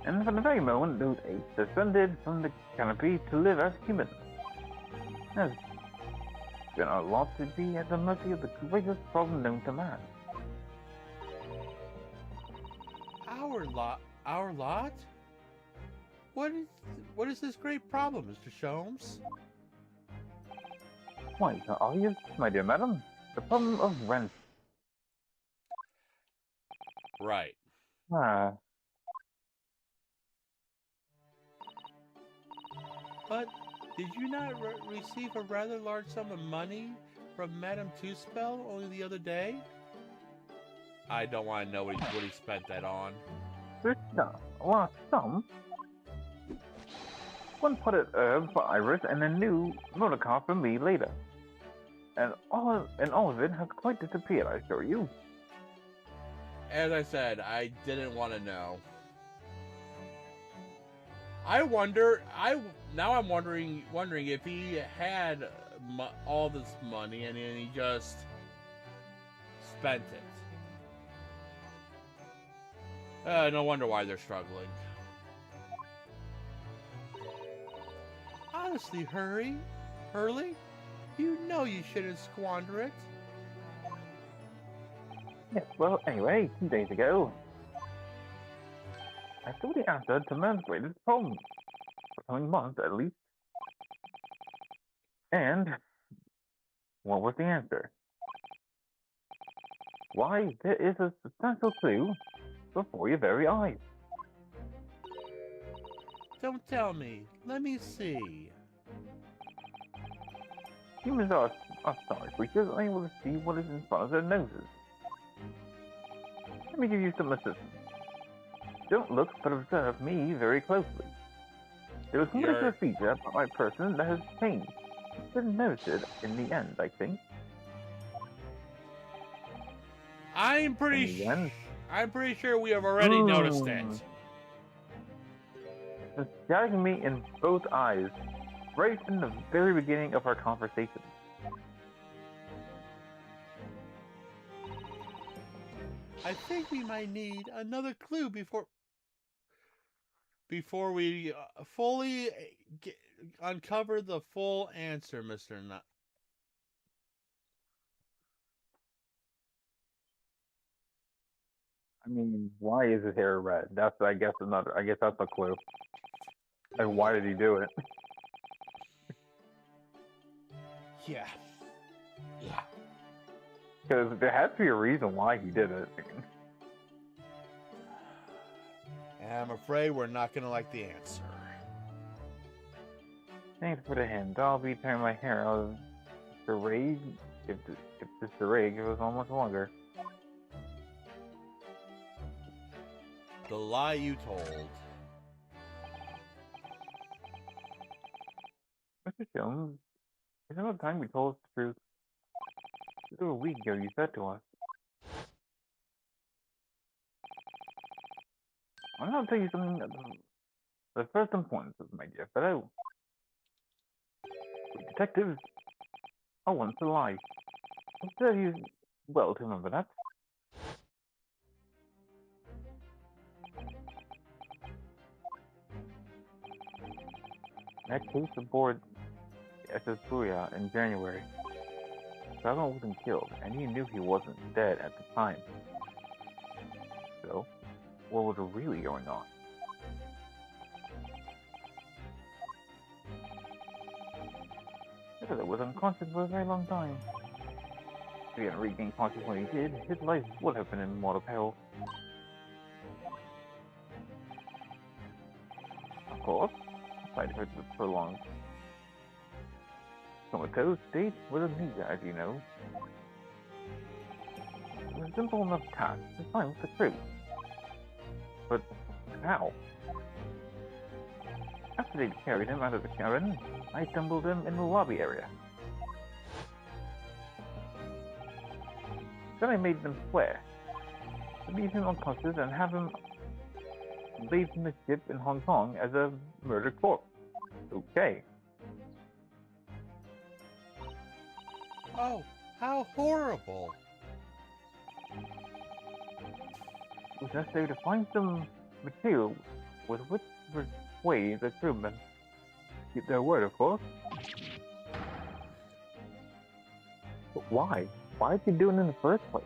And from the very moment those apes descended from the canopy to live as humans. There's been a lot to be at the mercy of the greatest problem known to man. Our lot? What is this great problem, Mr. Sholmes? Why, it's not obvious, my dear madam. The problem of rent. Right. Ah, But did you not receive a rather large sum of money from Madame Two-Spell only the other day? I don't want to know what he spent that on. there's some. Well, some. One potted herb for Iris and a new motor car for me later. And all of it has quite disappeared, I assure you. As I said, I didn't want to know. I'm wondering if he had all this money and then he just spent it. No wonder why they're struggling. Honestly, Hurley, you know you shouldn't squander it. Yes, well, anyway, 2 days ago, I saw the answer to man's greatest problem. For coming months, at least. And what was the answer? Why, there is a substantial clue before your very eyes. Don't tell me. Let me see. Humans are sorry creatures, unable to see what is in front of their noses. Let me give you some assistance. Don't look, but observe me very closely. There is one particular feature about my person that has changed. You didn't notice it in the end, I think. I'm pretty sure we have already noticed it. It's staring me in both eyes, right in the very beginning of our conversation. I think we might need another clue before we fully uncover the full answer, Mr. Nut. I mean, why is his hair red? That's, I guess that's a clue. And why did he do it? Yeah. Because there has to be a reason why he did it. And I'm afraid we're not going to like the answer. Thanks for the hint. I'll be tearing my hair out of charade if this charade goes on much longer. The lie you told. Mr. Jones, is it about time you told us the truth? Just a week ago you said to us. I'm going to tell you something of the first importance, my dear fellow. We detectives are once alive. I'll serve you well to remember that. That case aboard SS Booyah in January. Dragon wasn't killed, and he knew he wasn't dead at the time. So, what was really going on? Nicholas was unconscious for a very long time. If he hadn't regained consciousness when he did, his life would have been in mortal peril. Of course, side effects of prolonged comatose state was amnesia, as you know. It was a simple enough task to find the truth. But how? After they'd carried him out of the cabin, I stumbled him in the lobby area. Then I made them swear to leave him unconscious and have him leave from the ship in Hong Kong as a murdered corpse. Okay. Oh, how horrible. It was necessary to find some material with which to persuade the crewmen. Keep their word, of course. But why? Why did he do it in the first place?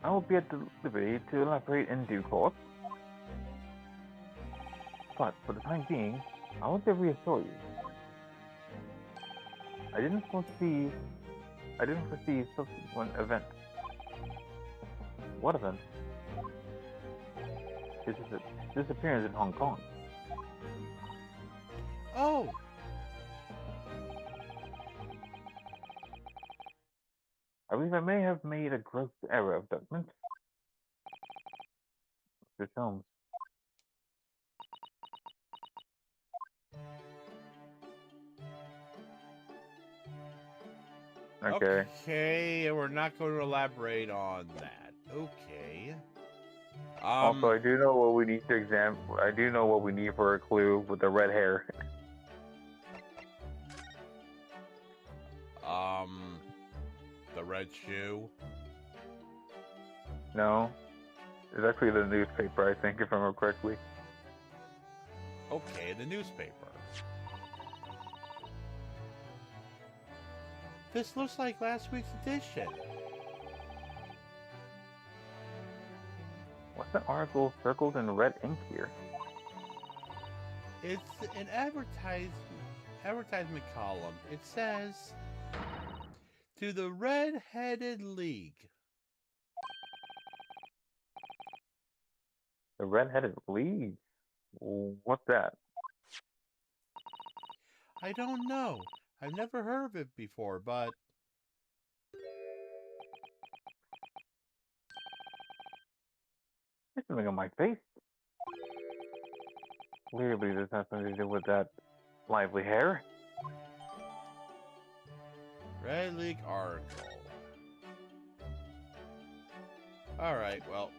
I will be at the liberty to elaborate in due course. But for the time being, I want to reassure you. I didn't foresee subsequent event. What event? His disappearance in Hong Kong. Oh! I believe I may have made a gross error of judgment. Mr. Holmes. Okay. Okay, we're not going to elaborate on that. Okay. Also, I do know what we need to examine. I do know what we need for a clue with the red hair. The red shoe. No. It's actually the newspaper, I think, if I remember correctly. Okay, the newspaper. This looks like last week's edition. What's that article circled in red ink here? It's an advertisement column. It says, "To the Red-Headed League." The Red-Headed League? What's that? I don't know. I've never heard of it before, but There's something on my face. Clearly this has something to do with that lively hair. Red League article. Alright, well,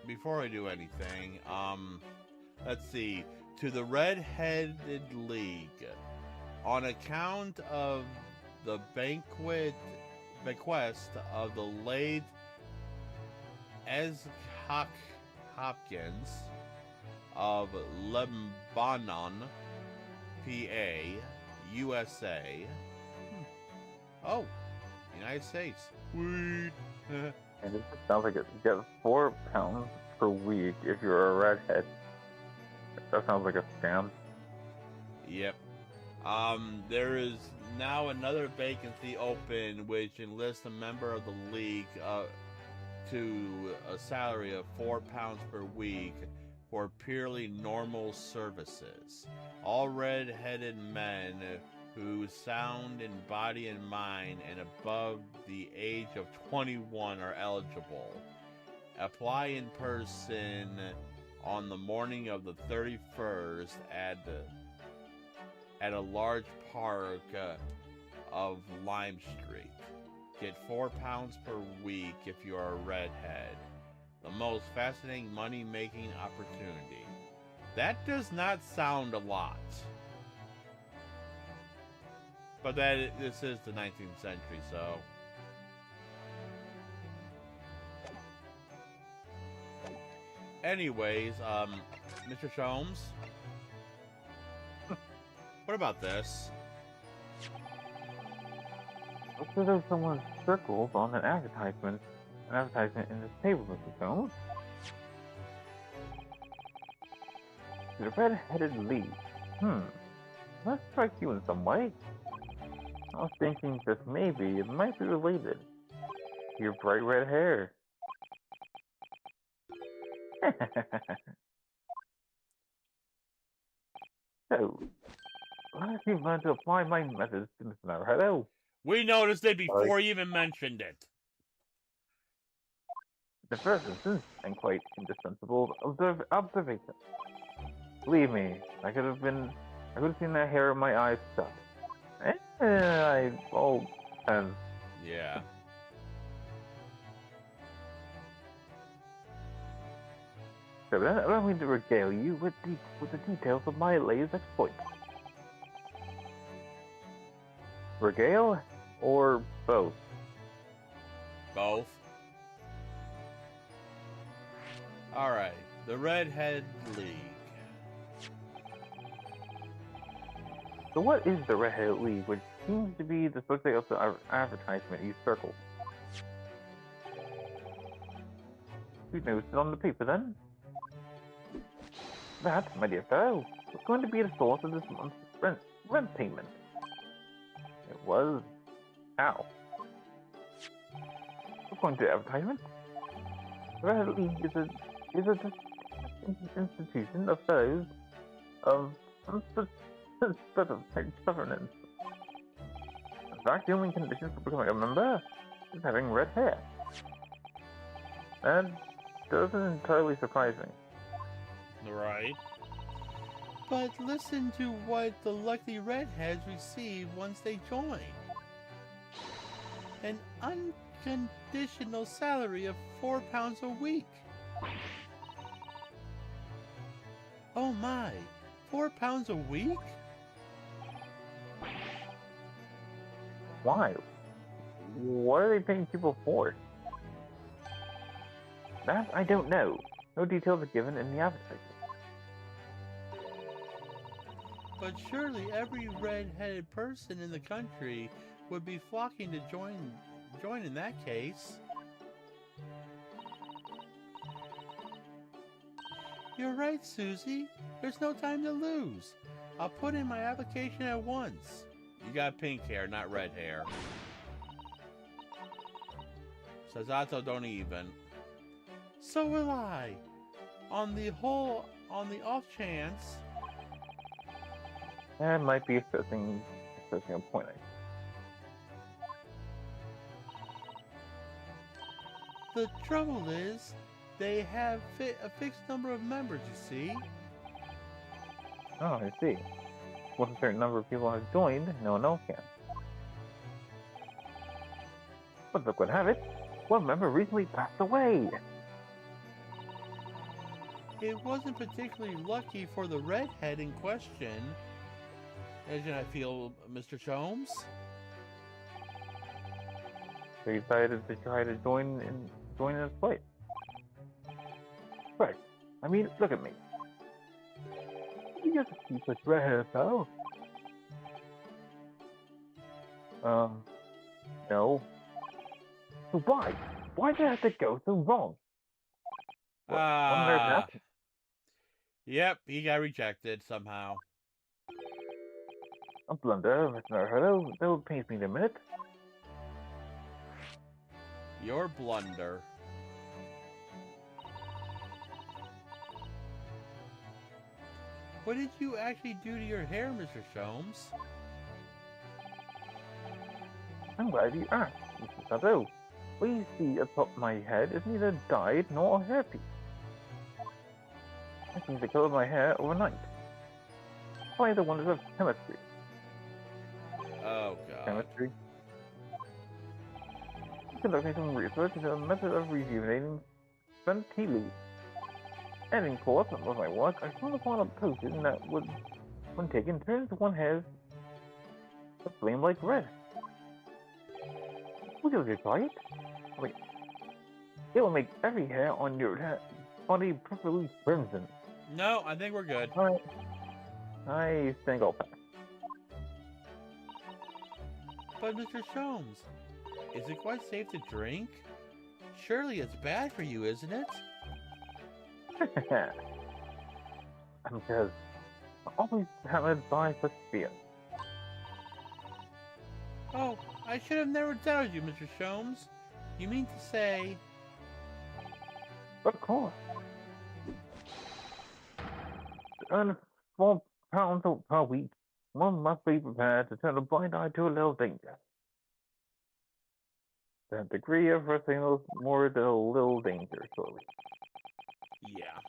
before I do anything, let's see. To the Red-Headed League. On account of the bequest of the late Ezhak Hopkins of Lebanon, PA, USA. Oh, United States. Sweet. And it just sounds like you get 4 pounds per week if you're a redhead. That sounds like a scam. Yep. There is now another vacancy open which enlists a member of the league to a salary of £4 per week for purely normal services. All red-headed men who sound in body and mind and above the age of 21 are eligible. Apply in person on the morning of the 31st at a large park of Lime Street. Get £4 per week if you are a redhead. The most fascinating money-making opportunity. That does not sound a lot. But this is the 19th century, so... Anyways, Mr. Sholmes? What about this? Looks as though someone circled on an advertisement in this table, Mr. Jones. The Red-Headed League. That strikes you in some way. I was thinking just maybe it might be related to your bright red hair. So, let's move on to apply my methods to Mr. Naruto. We noticed it before you even mentioned it. The first instance, and quite indispensable observation. Believe me, I could have seen that hair in my eyes stuck. Yeah. So allow me to regale you with the details of my latest exploit. Regale or both? Both. Alright, the Red-Headed League. So what is the Red-Headed League, which seems to be the subject of the advertisement you circled? You noticed it on the paper then? That, my dear fellow, is going to be the source of this month's rent payment. was. How? According to the advertisement, the Red League is a institution of fellows of unspecified stubbornness. In fact, the only condition for becoming a member is having red hair. That doesn't entirely surprise me. Right. But listen to what the lucky redheads receive once they join. An unconditional salary of £4 a week. Oh my, £4 a week? Why? What are they paying people for? That I don't know. No details are given in the advertisement. But surely every red-headed person in the country would be flocking to join in that case. You're right, Susie. There's no time to lose. I'll put in my application at once. You got pink hair, not red hair. Sazato don't even. So will I. On the off chance. That might be assessing a point. The trouble is, they have a fixed number of members, you see. Oh, I see. Once a certain number of people have joined, no one else can. But look what have it. One member recently passed away. It wasn't particularly lucky for the redhead in question. As I feel, Mr. Sholmes. So you decided to try to join in his place. Right. I mean, look at me. You get to see such redheaded fellow. No. So why? Why did it have to go so wrong? Yep, he got rejected somehow. A blunder, Mr. Hello, that would pain me in a minute. Your blunder. What did you actually do to your hair, Mr. Sholmes? I'm glad you asked, Mr. Sato. What you see atop my head is neither dyed nor a hairpiece. I changed the color of my hair overnight. By the wonders of chemistry. Oh, God. Chemistry? Conducting some research into a method of rejuvenating spent tea leaves. And in course of my work, I found upon a potion that would, when taken, turns one hair a flame like red. Would you like to try it? Wait. It will make every hair on your body perfectly crimson. No, I think we're good. Alright. I think I'll pass. But Mr. Sholmes, is it quite safe to drink? Surely it's bad for you, isn't it? Because I always hammered by such fear. Oh, I should have never doubted you, Mr. Sholmes. You mean to say... Of course. To earn £4 per week, one must be prepared to turn a blind eye to a little danger. The degree of wrestling is more than a little danger, surely. Yeah.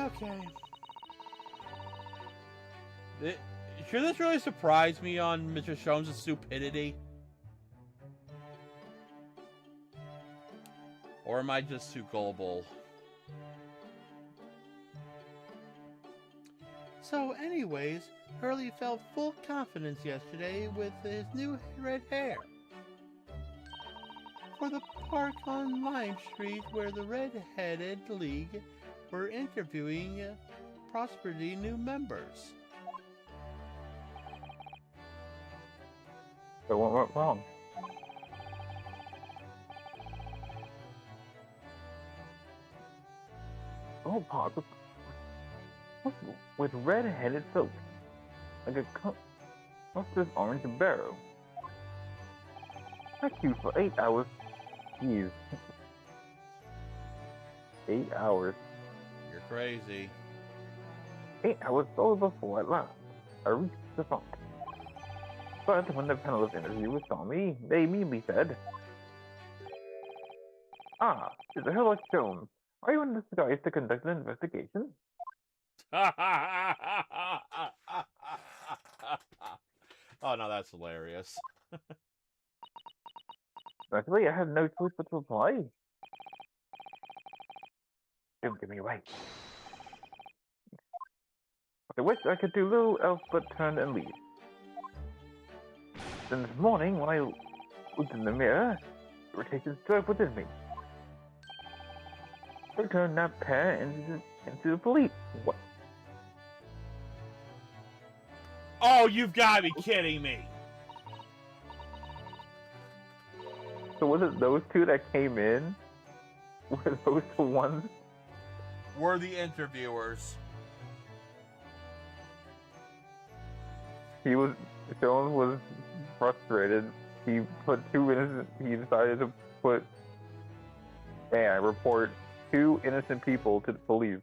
Okay. Should this really surprise me on Mr. Sholmes' stupidity? Or am I just too gullible? So anyways, Hurley felt full confidence yesterday with his new red hair. For the park on Lime Street where the Red-Headed League were interviewing Prosperity new members. So what went wrong? Oh, park with red-headed folks. like a monstrous orange barrow. I queued for 8 hours. Jeez. 8 hours. You're crazy. 8 hours all before at last I reached the front. But when the panel of interviewers saw me, they immediately said, "Ah, it's a Sherlock Holmes. Are you in disguise to conduct an investigation?" Oh, no, that's hilarious. Actually, I had no choice but to reply. Don't give me away. I wish I could do little else but turn and leave. Then this morning, when I looked in the mirror, irritation stirred within me. I turned that pair into the police. What? Oh, you've got to be kidding me. So was it those two that came in? Were those the ones? We're the interviewers. Jones was frustrated. He decided to put, report 2 innocent people to the police.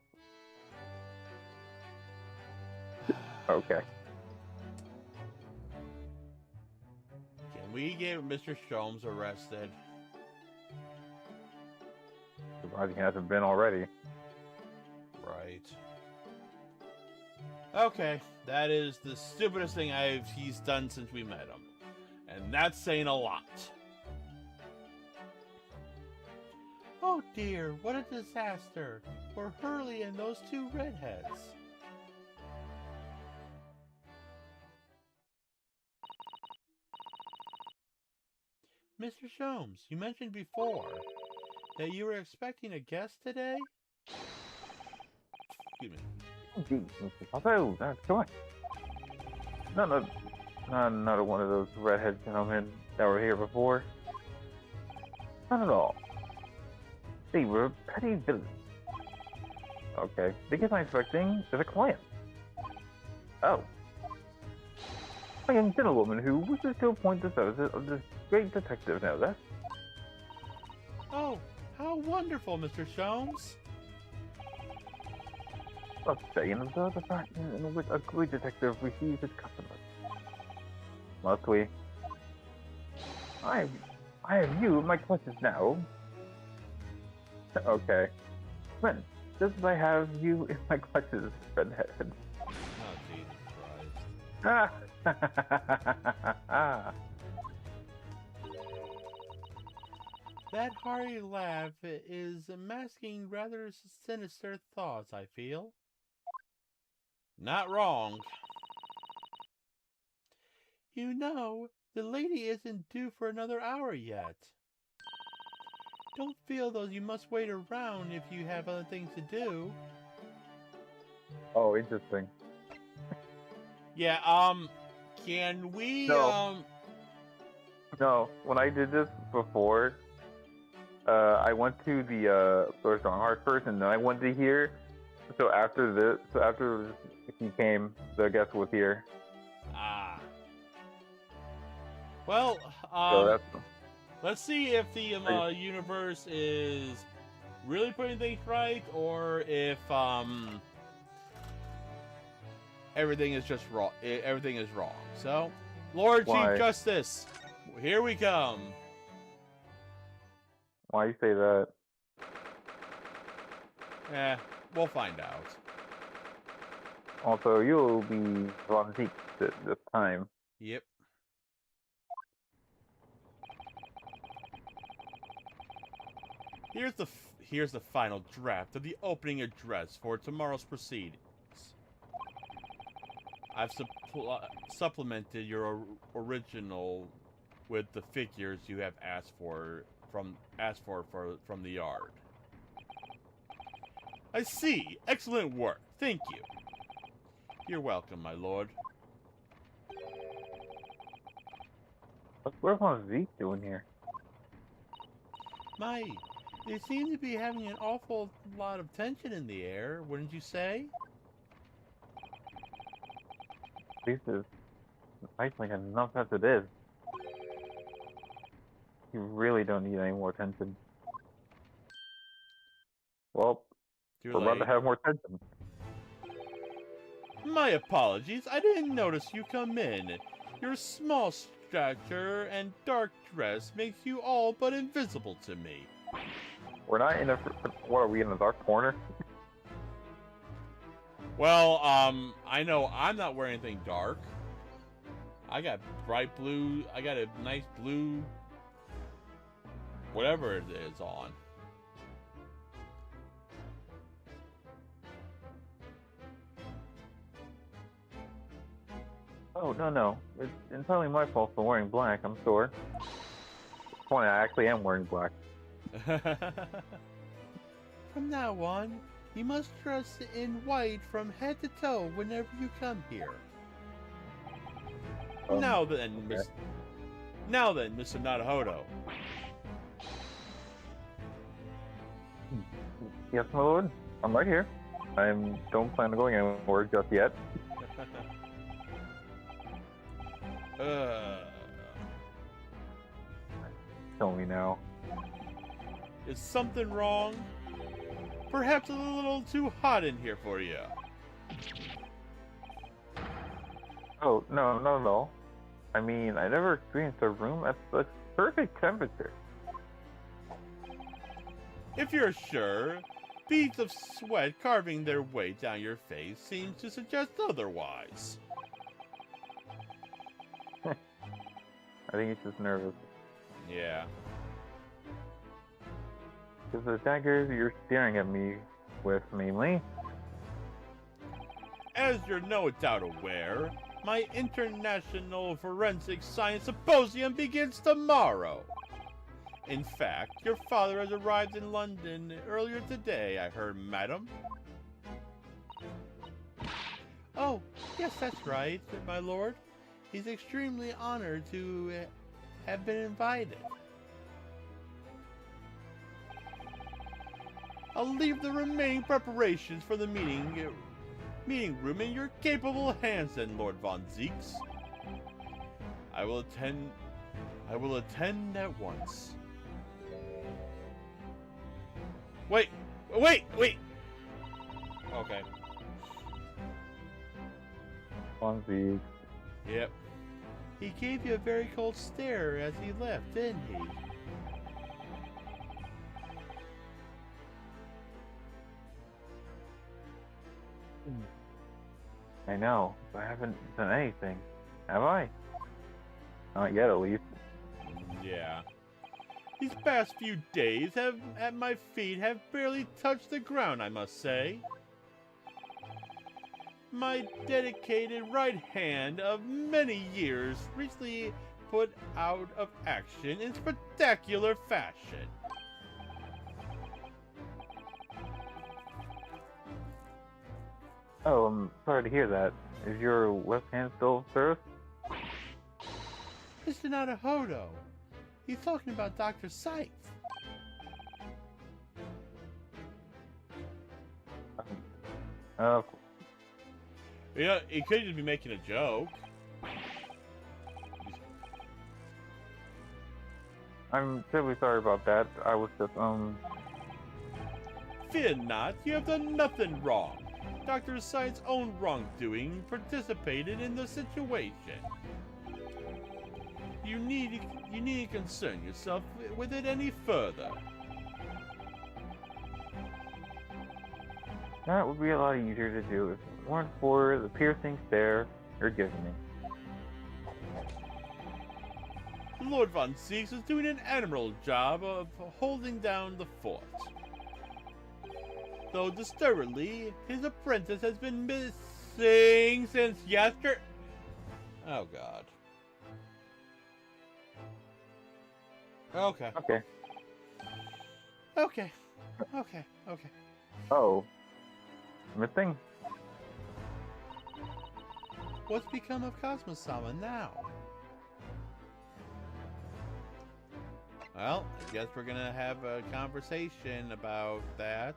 Okay. Can we get Mr. Sholmes arrested? Surprised he hasn't been already. Right. Okay, that is the stupidest thing he's done since we met him. And that's saying a lot. Oh dear, what a disaster for Hurley and those 2 redheads. Mr. Sholmes, you mentioned before that you were expecting a guest today? Excuse me. Gee, Mr. Pato, that's correct. Not one of those redhead gentlemen that were here before. Not at all. They were petty villains. Okay, the guest I'm expecting is a client. Oh. A young gentlewoman who wishes to appoint the services of this great detective, no less. Oh, how wonderful, Mr. Sholmes. Let's say and observe the fashion in which a great detective receives his customers. Must we? I have you in my clutches now. Okay. When just as I have you in my clutches, redhead. Oh, Jesus Christ. That hearty laugh is masking rather sinister thoughts, I feel. Not wrong. You know, the lady isn't due for another hour yet. Don't feel though you must wait around if you have other things to do. Oh, interesting. Yeah, can we, No. No, when I did this before, I went to the Strong Heart first, and then I went to here. So after he came, the guest was here. Ah. Well, So let's see if the universe is really putting things right, or if everything is just wrong. Everything is wrong. So, Lord Chief Justice, here we come. Why you say that? We'll find out. Also, you'll be Von Zeke this time. Yep. Here's the final draft of the opening address for tomorrow's proceedings. I've supplemented your original with the figures you have asked for from the yard. I see. Excellent work. Thank you. You're welcome, my lord. What's Von Zeke doing here? My, they seem to be having an awful lot of tension in the air, wouldn't you say? Jesus, cycling enough as it is. You really don't need any more attention. Well, Too we're about late. to have more attention. My apologies, I didn't notice you come in. Your small stature and dark dress makes you all but invisible to me. We're not in a. What are we in a dark corner? Well, I know I'm not wearing anything dark. I got bright blue, I got a nice blue, whatever it is on. Oh no, it's entirely my fault for wearing black. I'm sure. It's funny, I actually am wearing black. From now on, you must dress in white from head to toe whenever you come here. Now then, okay. Mr. Naruhodo. Yes, my lord. I'm right here. I don't plan on going anywhere just yet. Tell me now. Is something wrong? Perhaps a little too hot in here for you. Oh, no. I mean, I never experienced a room at such perfect temperature. If you're sure, beads of sweat carving their way down your face seems to suggest otherwise. I think he's just nervous. Yeah. Because the daggers you're staring at me with, mainly. As you're no doubt aware, my International Forensic Science Symposium begins tomorrow. In fact, your father has arrived in London earlier today, I heard, madam. Oh, yes, that's right, my lord. He's extremely honored to have been invited. I'll leave the remaining preparations for the meeting room in your capable hands, then, Lord Von Zieks. I will attend at once. Wait! Okay. Fonzie. Yep. He gave you a very cold stare as he left, didn't he? I know, but I haven't done anything. Have I? Not yet, at least. Yeah. These past few days at my feet have barely touched the ground, I must say. My dedicated right hand of many years recently put out of action in spectacular fashion. Oh, I'm sorry to hear that. Is your left hand still service? Mr. Naruhodo, he's talking about Dr. Scythe. Yeah, he could just be making a joke. I'm terribly sorry about that. I was just, Fear not, you have done nothing wrong. Dr. Scythe's own wrongdoing participated in the situation. You needn't concern yourself with it any further. that would be a lot easier to do if it weren't for the piercing stare you're giving me. Lord Von Zieks is doing an admirable job of holding down the fort. Though disturbingly, his apprentice has been missing since yesterday. Oh God. Okay. Okay. Okay. Oh. Missing? What's become of Cosmo-sama now? Well, I guess we're gonna have a conversation about that.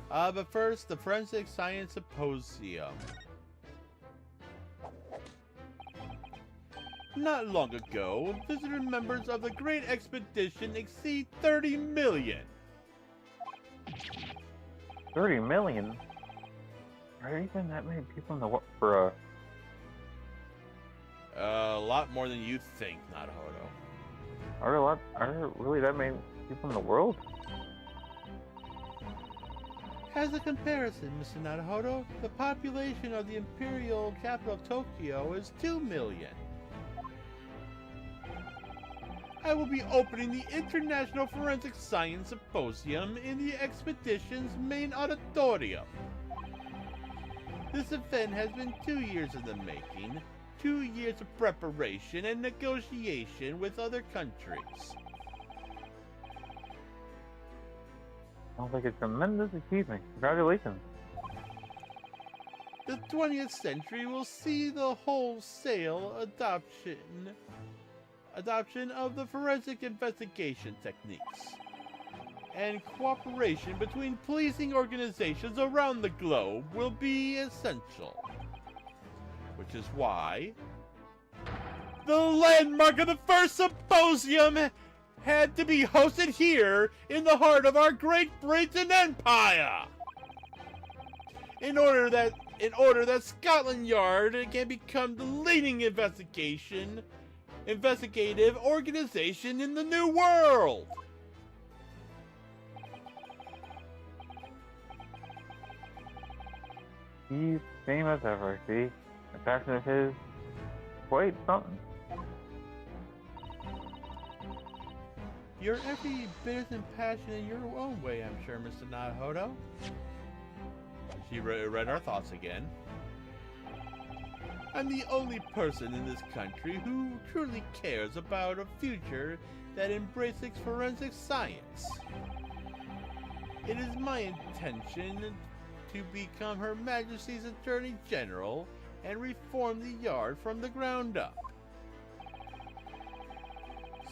But first, the Forensic Science Symposium. Not long ago, visitor members of the Great Expedition exceed 30 million. 30 million? Are there even that many people in the world for A lot more than you think, Naruto. are there really that many people in the world? As a comparison, Mr. Naruto, the population of the imperial capital of Tokyo is 2 million. I will be opening the International Forensic Science Symposium in the expedition's main auditorium. This event has been 2 years in the making, 2 years of preparation and negotiation with other countries. Sounds like a tremendous achievement. Congratulations. The 20th century will see the wholesale adoption of the forensic investigation techniques, and cooperation between policing organizations around the globe will be essential. Which is why the landmark of the first symposium had to be hosted here in the heart of our Great Britain Empire. In order that Scotland Yard can become the leading investigative organization in the New World. He's same as ever, see? The passion of his, quite something. You're every bit as impassioned in your own way, I'm sure, Mr. Naruto. She read our thoughts again. I'm the only person in this country who truly cares about a future that embraces forensic science. It is my intention to become Her Majesty's Attorney General and reform the yard from the ground up.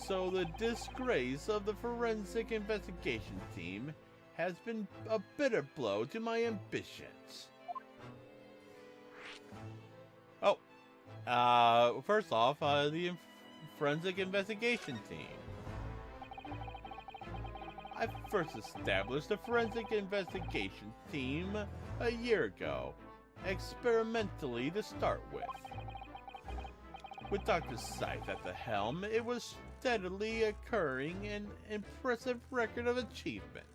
So the disgrace of the forensic investigation team has been a bitter blow to my ambitions. First off, the forensic investigation team. I first established the forensic investigation team a year ago, experimentally to start with. With Dr. Scythe at the helm, it was steadily occurring an impressive record of achievement.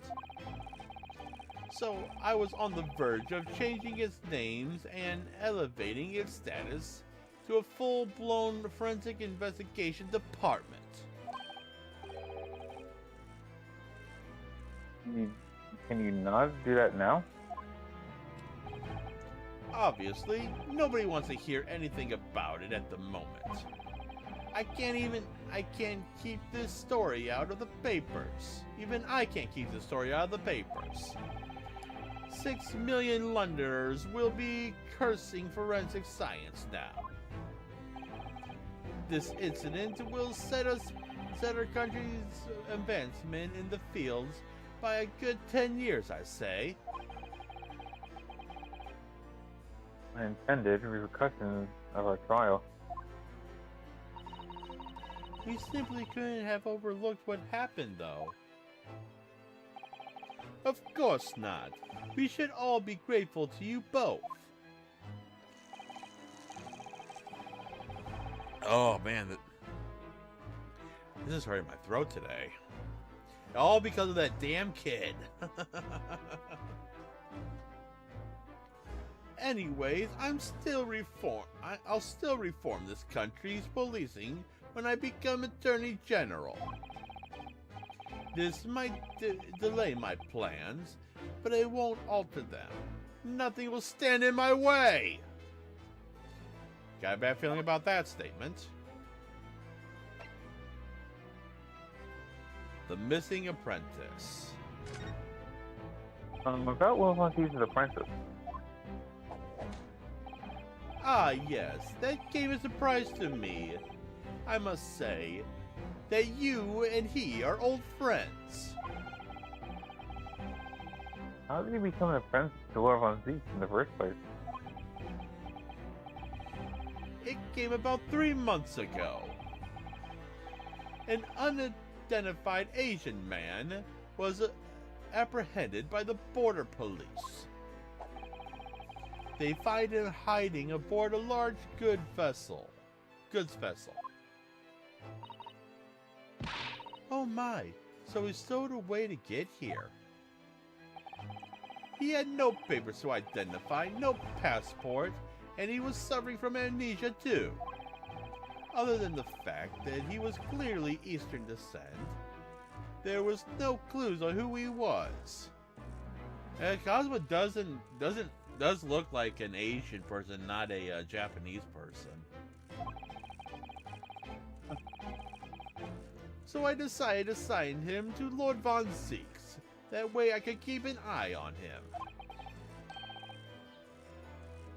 So I was on the verge of changing its names and elevating its status to a full-blown forensic investigation department. Can you not do that now? Obviously, nobody wants to hear anything about it at the moment. I can't keep this story out of the papers. Even I can't keep this story out of the papers. 6 million Londoners will be cursing forensic science now. This incident will set our country's advancement in the fields by a good 10 years, I say. Unintended repercussions of our trial. We simply couldn't have overlooked what happened, though. Of course not. We should all be grateful to you both. Oh man, this is hurting my throat today. All because of that damn kid. Anyways, I'll still reform this country's policing when I become Attorney General. This might delay my plans, but it won't alter them. Nothing will stand in my way. Got a bad feeling about that statement. The Missing Apprentice. About Will Von Teese's Apprentice. Ah, yes, that came as a surprise to me. I must say that you and he are old friends. How did he become an apprentice to Lord Von Zeke in the first place? It came about 3 months ago. An unidentified Asian man was apprehended by the border police. They find him hiding aboard a large goods vessel. Oh my, so he stowed away to get here. He had no papers to identify, no passport, and he was suffering from amnesia too. Other than the fact that he was clearly Eastern descent, there was no clues on who he was. Cosmo does look like an Asian person, not a Japanese person. So I decided to assign him to Lord Von Zeeks. That way I could keep an eye on him.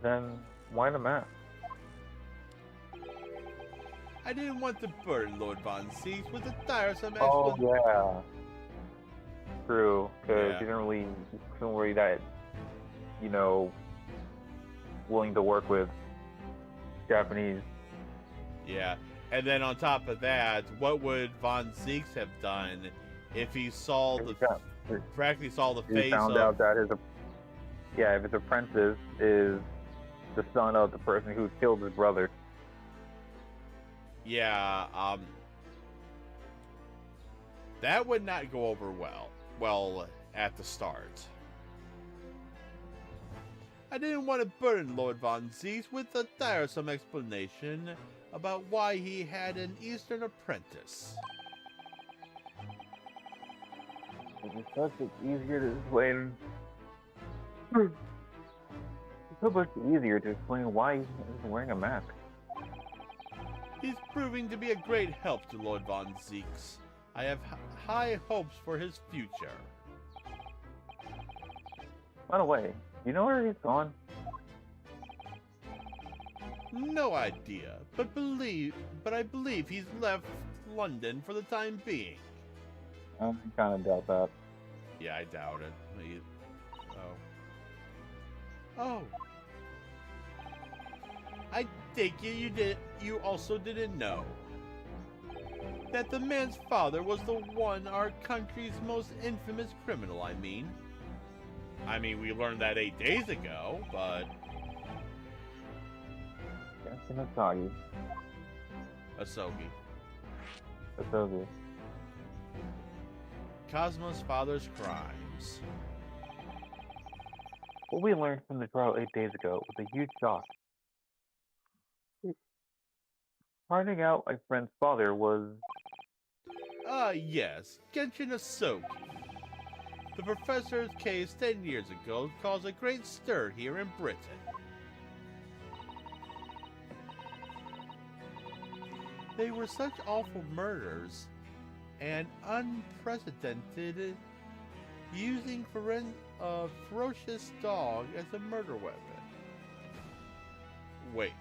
Then why the map? I didn't want to burden Lord Von Zeeks with a tiresome Oh explanation. yeah. True, because Yeah. you didn't really that, willing to work with Japanese. Yeah, and then on top of that, what would Von Zeeks have done if he saw practically saw the He face found of... out that if his apprentice is the son of the person who killed his brother. Yeah, that would not go over well at the start. I didn't want to burden Lord Von Zeeks with a tiresome explanation about why he had an Eastern apprentice. It's so much easier to explain. It's so much easier to explain why he's wearing a mask. He's proving to be a great help to Lord Von Zeeks. I have high hopes for his future. By the way, you know where he's gone? No idea, but I believe he's left London for the time being. I kind of doubt that. Yeah, I doubt it. Oh. I take it you also didn't know that the man's father was our country's most infamous criminal, I mean, we learned that 8 days ago, but... Genshin Asogi. Asogi. Cosmo's father's crimes. What we learned from the trial 8 days ago was a huge shock. Finding out my friend's father was... Yes, Genshin Asogi. The professor's case 10 years ago caused a great stir here in Britain. They were such awful murders and unprecedented, using a ferocious dog as a murder weapon. Wait.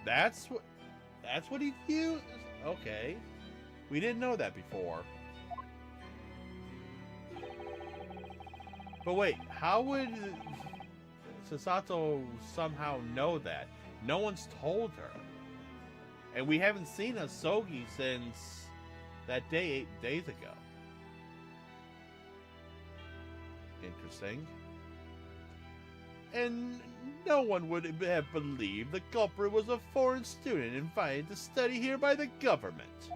That's what he used? Okay. We didn't know that before. But wait, how would Sasato somehow know that? No one's told her. And we haven't seen Asogi since that day 8 days ago. Interesting. And no one would have believed the culprit was a foreign student invited to study here by the government.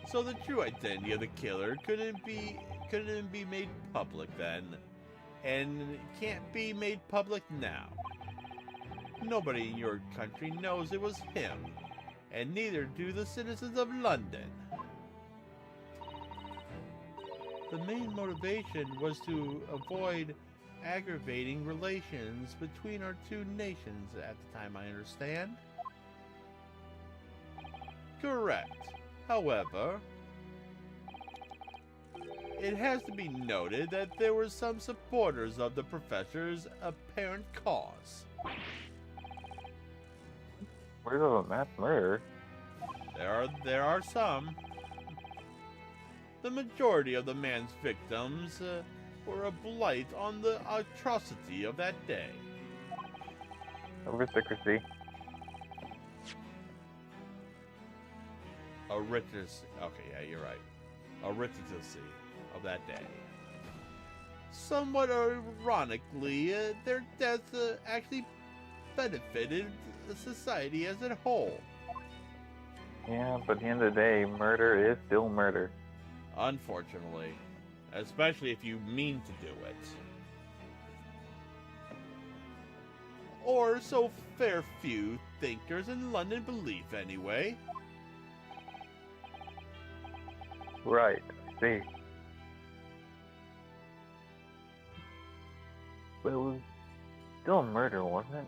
So the true identity of the killer couldn't be made public then, and can't be made public now. Nobody in your country knows it was him, and neither do the citizens of London. The main motivation was to avoid aggravating relations between our two nations at the time, I understand. Correct. However, it has to be noted that there were some supporters of the professor's apparent cause. Where's a mass murder? There are some. The majority of the man's victims for a blight on the atrocity of that day. Aristocracy. Okay, yeah, you're right. Aristocracy of that day. Somewhat ironically, their deaths actually benefited the society as a whole. Yeah, but at the end of the day, murder is still murder. Unfortunately. Especially if you mean to do it. Or so fair few thinkers in London believe anyway. Right, I see. But it was still murder, wasn't it?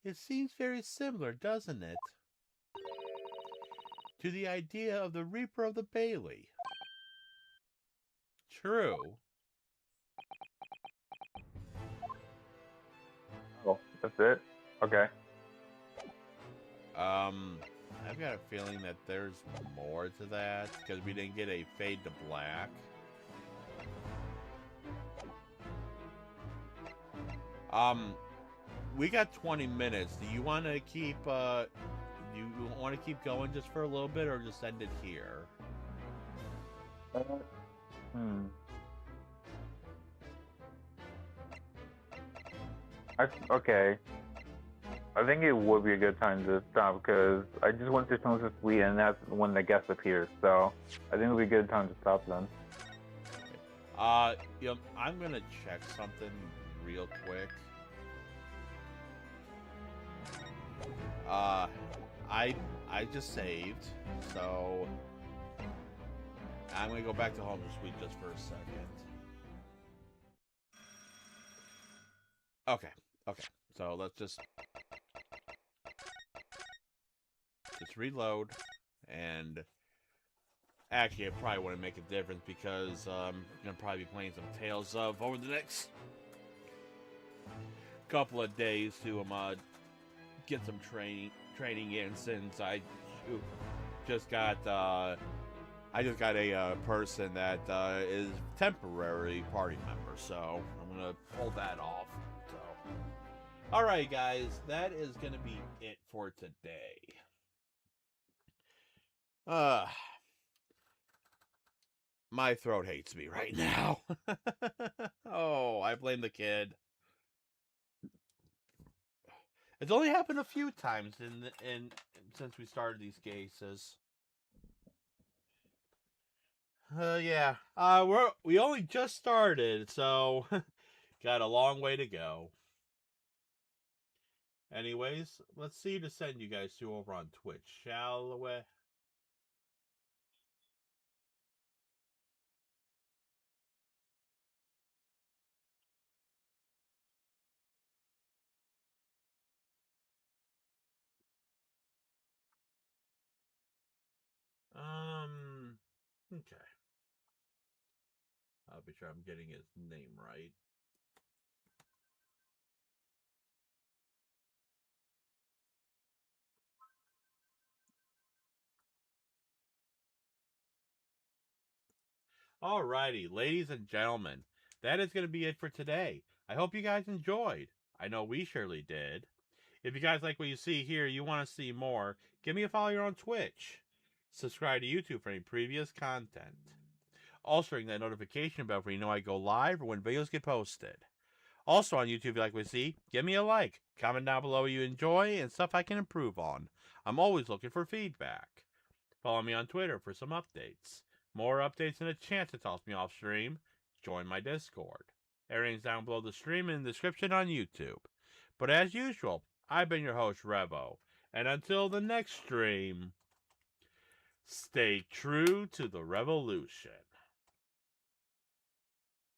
It seems very similar, doesn't it? To the idea of the Reaper of the Bailey. True. Oh, that's it? Okay. I've got a feeling that there's more to that, because we didn't get a fade to black. We got 20 minutes. Do you want to keep, going just for a little bit, or just end it here? Okay. I think it would be a good time to stop because I just went to Snows this week and that's when the guest appears. So I think it would be a good time to stop then. I'm gonna check something real quick. I just saved, so I'm gonna go back to Home this week just for a second. Okay. So let's just reload, and actually, it probably wouldn't make a difference because I'm gonna probably be playing some Tales of over the next couple of days to get some training in, since I just got a person that is temporary party member, so I'm gonna pull that off. So, all right, guys, that is gonna be it for today. My throat hates me right now. Oh, I blame the kid. It's only happened a few times since we started these cases. Yeah. We only just started, so got a long way to go. Anyways, let's see to send you guys to over on Twitch, shall we? Okay. I'll be sure I'm getting his name right. Alrighty, ladies and gentlemen, that is going to be it for today. I hope you guys enjoyed. I know we surely did. If you guys like what you see here, you want to see more, give me a follow here on Twitch. Subscribe to YouTube for any previous content. Also ring that notification bell for you know I go live or when videos get posted. Also on YouTube, if you like what you see, give me a like. Comment down below what you enjoy and stuff I can improve on. I'm always looking for feedback. Follow me on Twitter for some updates. More updates and a chance to toss me off stream, join my Discord. Everything's down below the stream in the description on YouTube. But as usual, I've been your host, Revo. And until the next stream, stay true to the revolution.